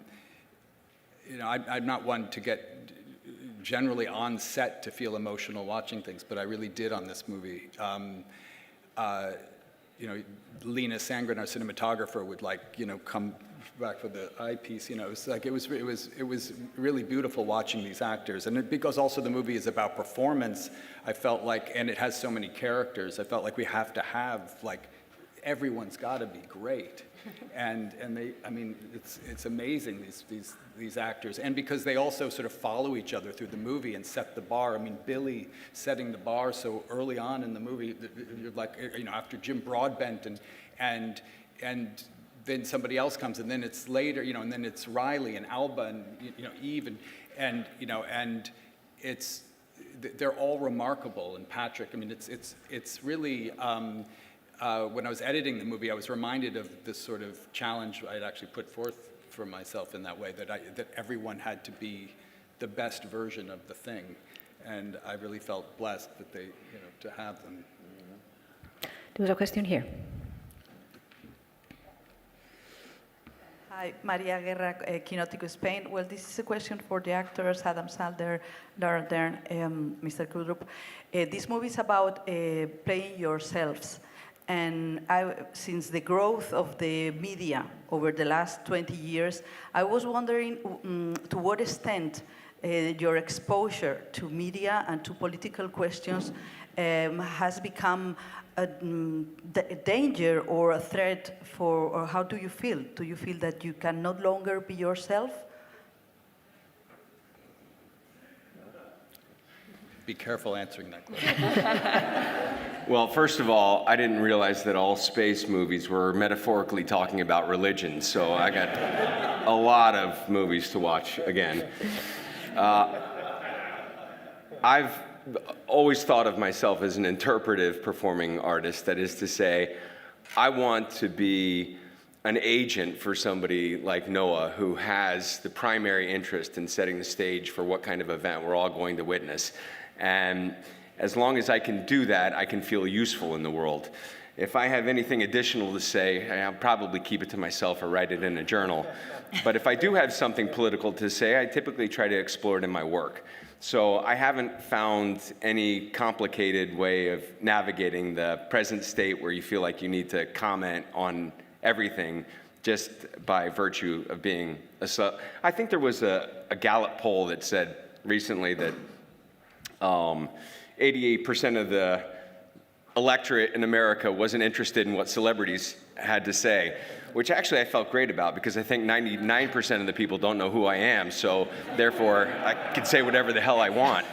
not one to get generally on set to feel emotional watching things, but I really did on this movie. Lena Sangren, our cinematographer, would come back with the eyepiece. It was really beautiful watching these actors, and because also the movie is about performance, I felt like, and it has so many characters, I felt like we have to have everyone's got to be great, and they, I mean, it's amazing, these actors, and because they also sort of follow each other through the movie and set the bar. I mean, Billy setting the bar so early on in the movie, after Jim Broadbent and then somebody else comes, and then it's later, you know, and then it's Riley and Alba and, you know, Eve and you know, and they're all remarkable. And Patrick, I mean, it's really, when I was editing the movie, I was reminded of this sort of challenge I'd actually put forth for myself in that way, that everyone had to be the best version of the thing. And I really felt blessed that they, you know, to have them. There's a question here. Hi, Maria Guerra, Quinótico, Spain. Well, this is a question for the actors, Adam Sandler, Laura Dern, Mr. Kudrup. This movie is about playing yourselves. And since the growth of the media over the last 20 years, I was wondering to what extent your exposure to media and to political questions has become a danger or a threat for, or how do you feel? Do you feel that you can no longer be yourself? Be careful answering that question. Well, first of all, I didn't realize that all space movies were metaphorically talking about religion, so I got a lot of movies to watch again. I've always thought of myself as an interpretive performing artist. That is to say, I want to be an agent for somebody like Noah, who has the primary interest in setting the stage for what kind of event we're all going to witness. And as long as I can do that, I can feel useful in the world. If I have anything additional to say, I'll probably keep it to myself or write it in a journal. But if I do have something political to say, I typically try to explore it in my work. So I haven't found any complicated way of navigating the present state where you feel like you need to comment on everything just by virtue of being I think there was a Gallup poll that said recently that 88% of the electorate in America wasn't interested in what celebrities had to say, which actually I felt great about because I think 99% of the people don't know who I am, so therefore I can say whatever the hell I want.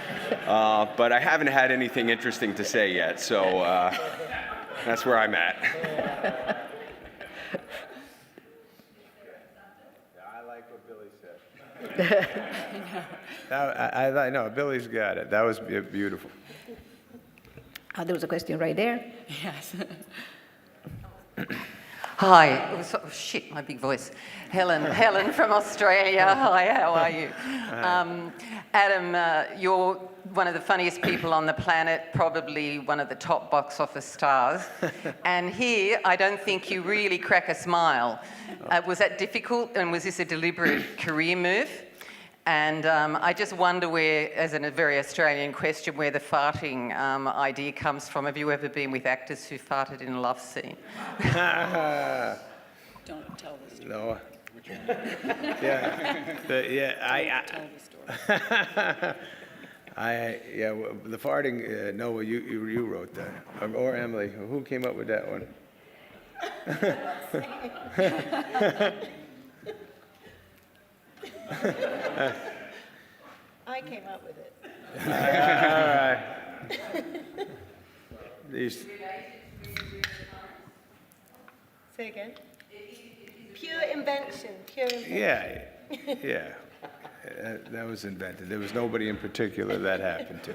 But I haven't had anything interesting to say yet, so that's where I'm at. I like what Billy said. I know, Billy's got it. That was beautiful. There was a question right there. Yes. Hi. Oh, shit, my big voice. Helen from Australia. Hi, how are you? Adam, you're one of the funniest people on the planet, probably one of the top box office stars. And here, I don't think you really crack a smile. Was that difficult, and was this a deliberate career move? And I just wonder where, as a very Australian question, where the farting idea comes from. Have you ever been with actors who farted in a love scene? Don't tell the story. No. The farting, Noah, you wrote that. Or Emily, who came up with that one? I came up with it. All right. These. Say again. Pure invention. Yeah. That was invented. There was nobody in particular that happened to.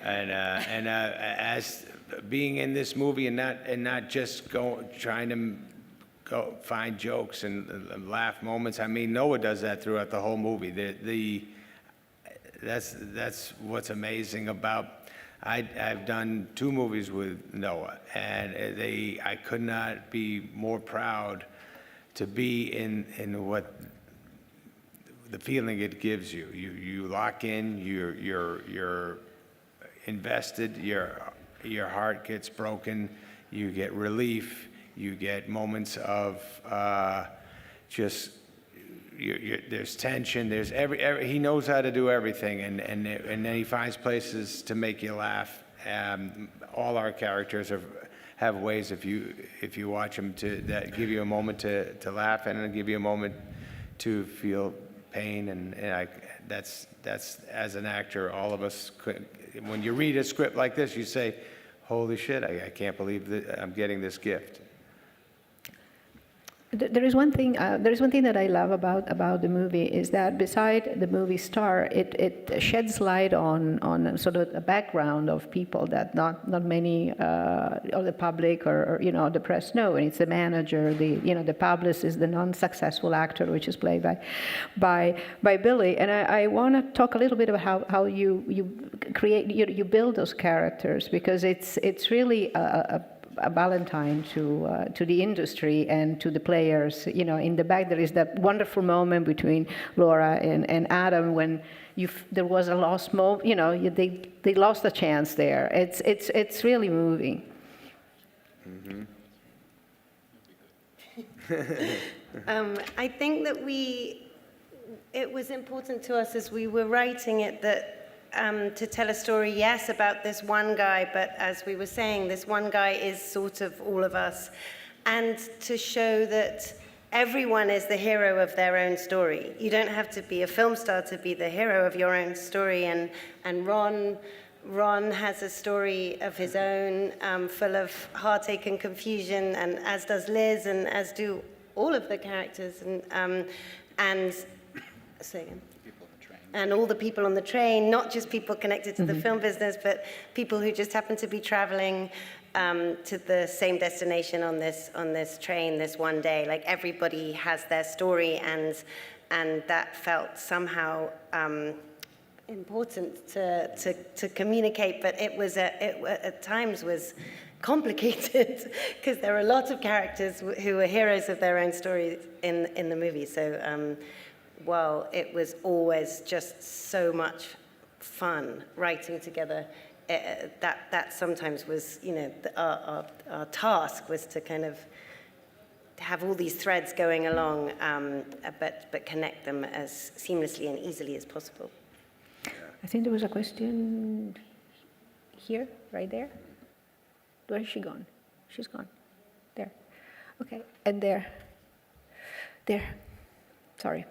And as being in this movie and not just trying to go find jokes and laugh moments. I mean, Noah does that throughout the whole movie. That's what's amazing about. I've done 2 movies with Noah, and I could not be more proud to be in what the feeling it gives you. You lock in. You're invested. Your heart gets broken. You get relief. You get moments of there's tension. There's he knows how to do everything, and then he finds places to make you laugh. All our characters have ways if you watch them that give you a moment to laugh and give you a moment to feel pain, and that's as an actor, all of us. When you read a script like this, you say, "Holy shit! I can't believe that I'm getting this gift." There is one thing. There is one thing that I love about the movie is that beside the movie star, it sheds light on sort of a background of people that not many of the public or the press know. And it's the manager, the publicist, the non-successful actor, which is played by Billy. And I want to talk a little bit about how you create you build those characters, because it's really a valentine to the industry and to the players. In the back there is that wonderful moment between Laura and Adam when there was a lost moment. They lost a chance there. It's really moving. I think that it was important to us as we were writing it that to tell a story, yes, about this one guy, but as we were saying, this one guy is sort of all of us, and to show that everyone is the hero of their own story. You don't have to be a film star to be the hero of your own story, and Ron has a story of his own, full of heartache and confusion, and as does Liz, and as do all of the characters, and say again. And all the people on the train, not just people connected to the film business, but people who just happen to be traveling to the same destination on this train this one day. Like, everybody has their story, and that felt somehow important to communicate. But it was at times was complicated because there are lots of characters who are heroes of their own stories in the movie. So. Well, it was always just so much fun writing together. That sometimes was, our task was to kind of have all these threads going along, but connect them as seamlessly and easily as possible. I think there was a question here, right there. Where is she gone? She's gone. There. Okay, and there. There. Sorry.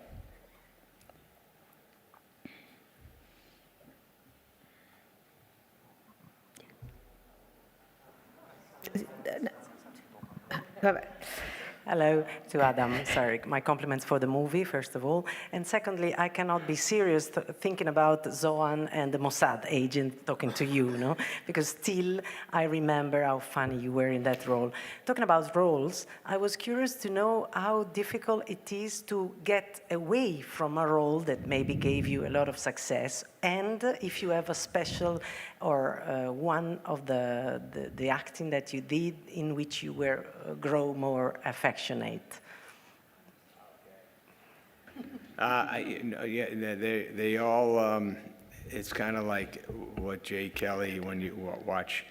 Hello to Adam. Sorry, my compliments for the movie, first of all. And secondly, I cannot be serious thinking about Zohan and the Mossad agent talking to you, because still I remember how funny you were in that role. Talking about roles, I was curious to know how difficult it is to get away from a role that maybe gave you a lot of success, and if you have a special or one of the acting that you did in which you were grow more affectionate. They all. It's kind of like what Jay Kelly, when you watch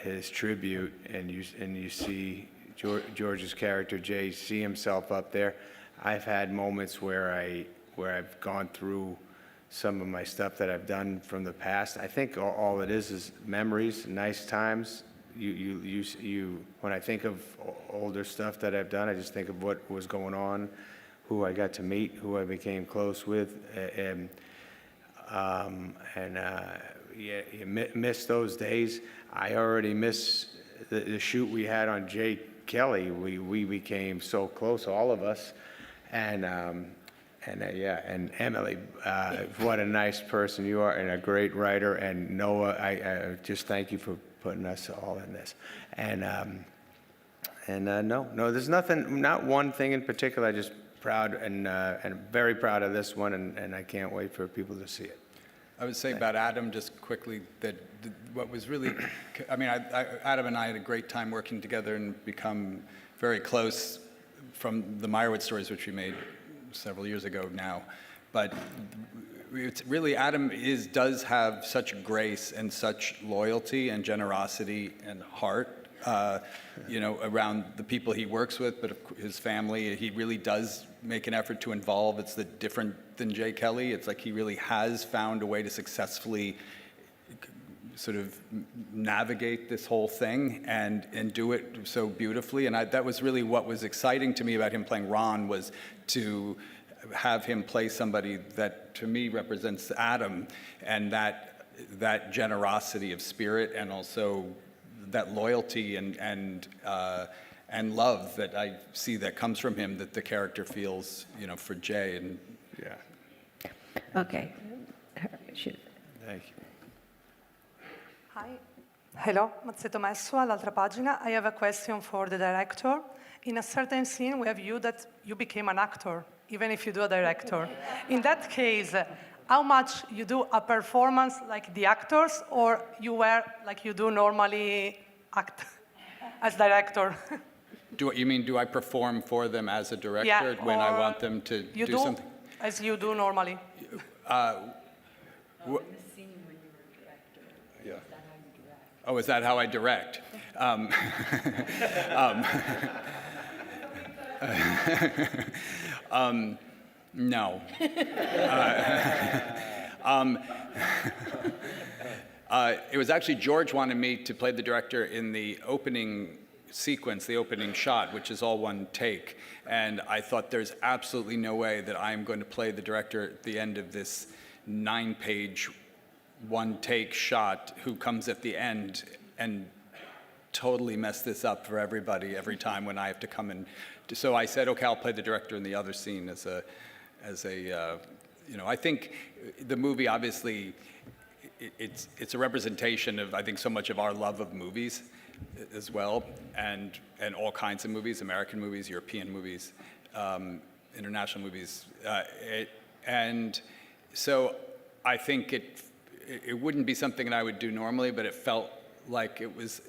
his tribute and you see George's character Jay see himself up there. I've had moments where I've gone through some of my stuff that I've done from the past. I think all it is memories, nice times. When I think of older stuff that I've done, I just think of what was going on, who I got to meet, who I became close with, you miss those days. I already miss the shoot we had on Jay Kelly. We became so close, all of us, and Emily, what a nice person you are, and a great writer. And Noah, I just thank you for putting us all in this. No, there's nothing, not one thing in particular. I'm just proud and very proud of this one, and I can't wait for people to see it. I would say about Adam, just quickly, that what was really, Adam and I had a great time working together and become very close from the Meyerowitz stories, which we made several years ago now. But it's really, Adam does have such grace and such loyalty and generosity and heart, around the people he works with, but his family. He really does make an effort to involve. It's different than Jay Kelly. It's like he really has found a way to successfully sort of navigate this whole thing and do it so beautifully. And that was really what was exciting to me about him playing Ron, was to have him play somebody that to me represents Adam, and that generosity of spirit, and also that loyalty and and love that I see that comes from him, that the character feels, you know, for Jay, and yeah. Okay. Thank you. Hi. Hello, Mazzetto Messo, all'altra pagina. I have a question for the director. In a certain scene, we have you that you became an actor, even if you do a director. In that case, how much you do a performance like the actors, or you were like you do normally act as director? You mean, do I perform for them as a director Yeah, when I or want them to you do something? As you do normally. Yeah. Oh, is that how I direct? No. It was actually George wanted me to play the director in the opening sequence, the opening shot, which is all one take. And I thought there's absolutely no way that I'm going to play the director at the end of this 9-page, one-take shot who comes at the end and totally mess this up for everybody every time when I have to come in. So I said, okay, I'll play the director in the other scene as a you know, I think the movie, obviously, it's a representation of, I think, so much of our love of movies as well, and all kinds of movies, American movies, European movies, international movies. And so I think it wouldn't be something that I would do normally, but it felt like it was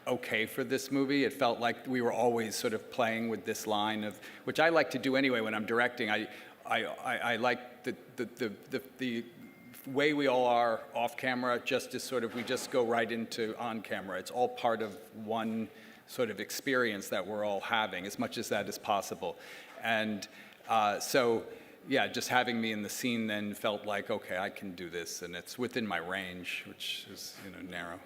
okay for this movie. It felt like we were always sort of playing with this line of, which I like to do anyway when I'm directing. I like the way we all are off camera, just as sort of we just go right into on camera. It's all part of one sort of experience that we're all having, as much as that is possible. And so, yeah, just having me in the scene then felt like, okay, I can do this, and it's within my range, which is, you know, narrow.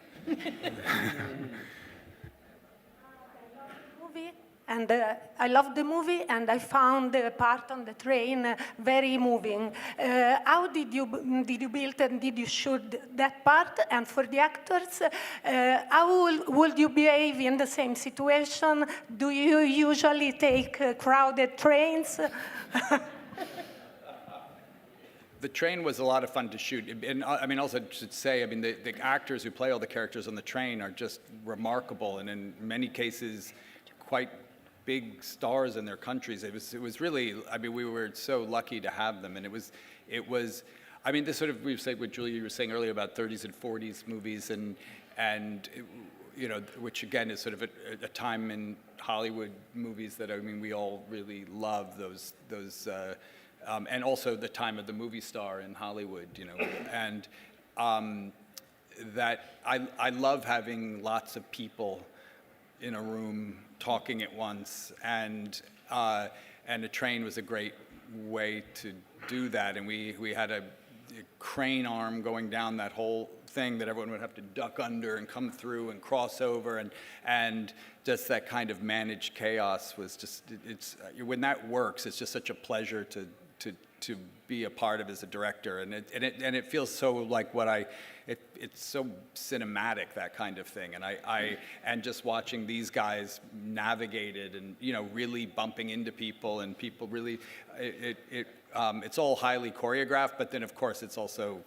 Movie, and I loved the movie, and I found the part on the train very moving. How did you build and did you shoot that part? And for the actors, how would you behave in the same situation? Do you usually take crowded trains? The train was a lot of fun to shoot. And I mean, also I should say, I mean, the actors who play all the characters on the train are just remarkable, and in many cases, quite big stars in their countries. It was really, I mean, we were so lucky to have them, and it was, I mean, this sort of, we've said what Julia, you were saying earlier about 30s and 40s movies, and you know, which again is sort of a time in Hollywood movies that, I mean, we all really love those and also the time of the movie star in Hollywood, you know, and that I love having lots of people in a room talking at once, and a train was a great way to do that, and we had a crane arm going down that whole thing that everyone would have to duck under and come through and cross over, and just that kind of managed chaos was just, it's when that works, it's just such a pleasure to be a part of as a director, and it feels so like it's so cinematic, that kind of thing, and just watching these guys navigate it, and you know, really bumping into people, and people really, it's all highly choreographed, but then of course it's also,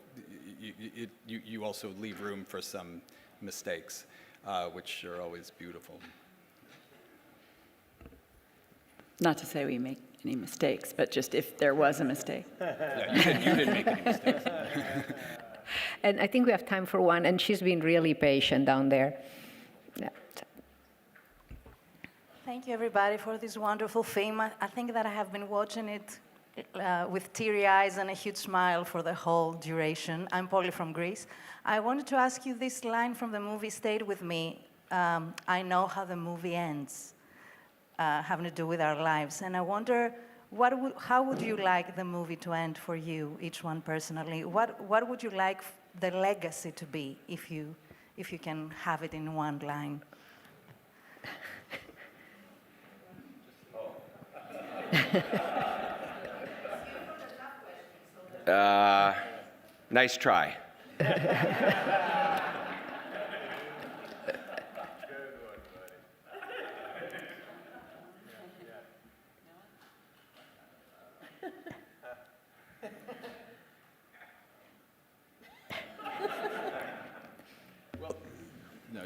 you also leave room for some mistakes, which are always beautiful. Not to say we make any mistakes, but just if there was a mistake. Yeah, you didn't make any mistakes. And I think we have time for one, and she's been really patient down there. Yeah. Thank you, everybody, for this wonderful film. I think that I have been watching it with teary eyes and a huge smile for the whole duration. I'm Polly from Greece. I wanted to ask you, this line from the movie stayed with me. I know how the movie ends, having to do with our lives. And I wonder, how would you like the movie to end for you, each one personally? What would you like the legacy to be, if you can have it in one line? Nice try.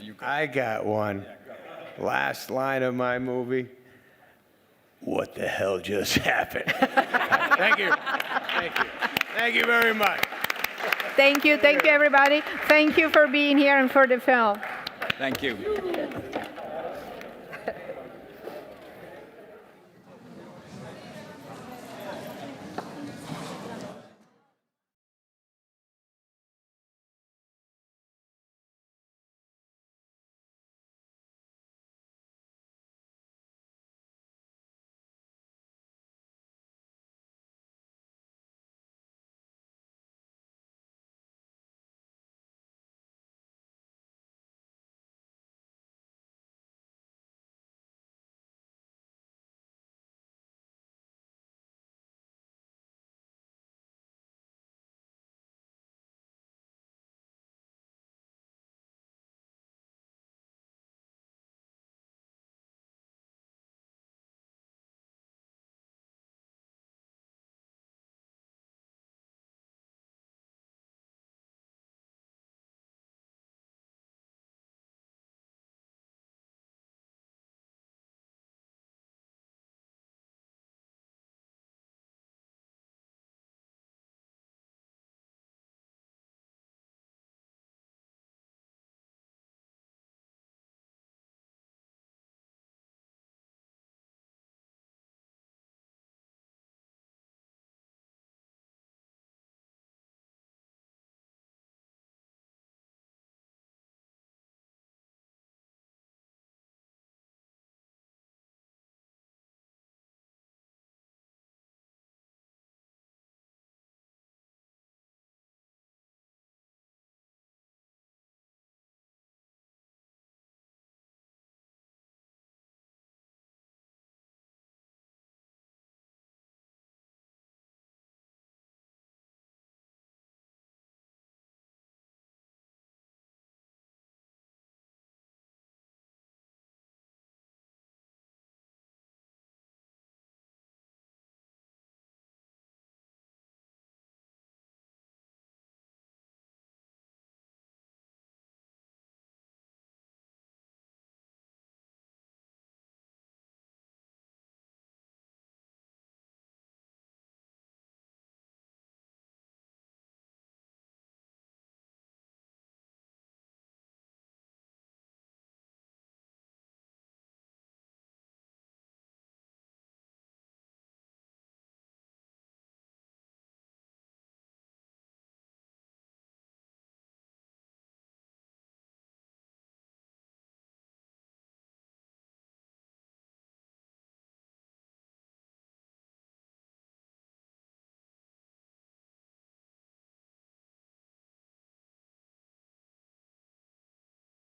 you go. I got one. Last line of my movie. What the hell just happened? Thank you. Thank you. Thank you very much. Thank you, everybody. Thank you for being here and for the film. Thank you.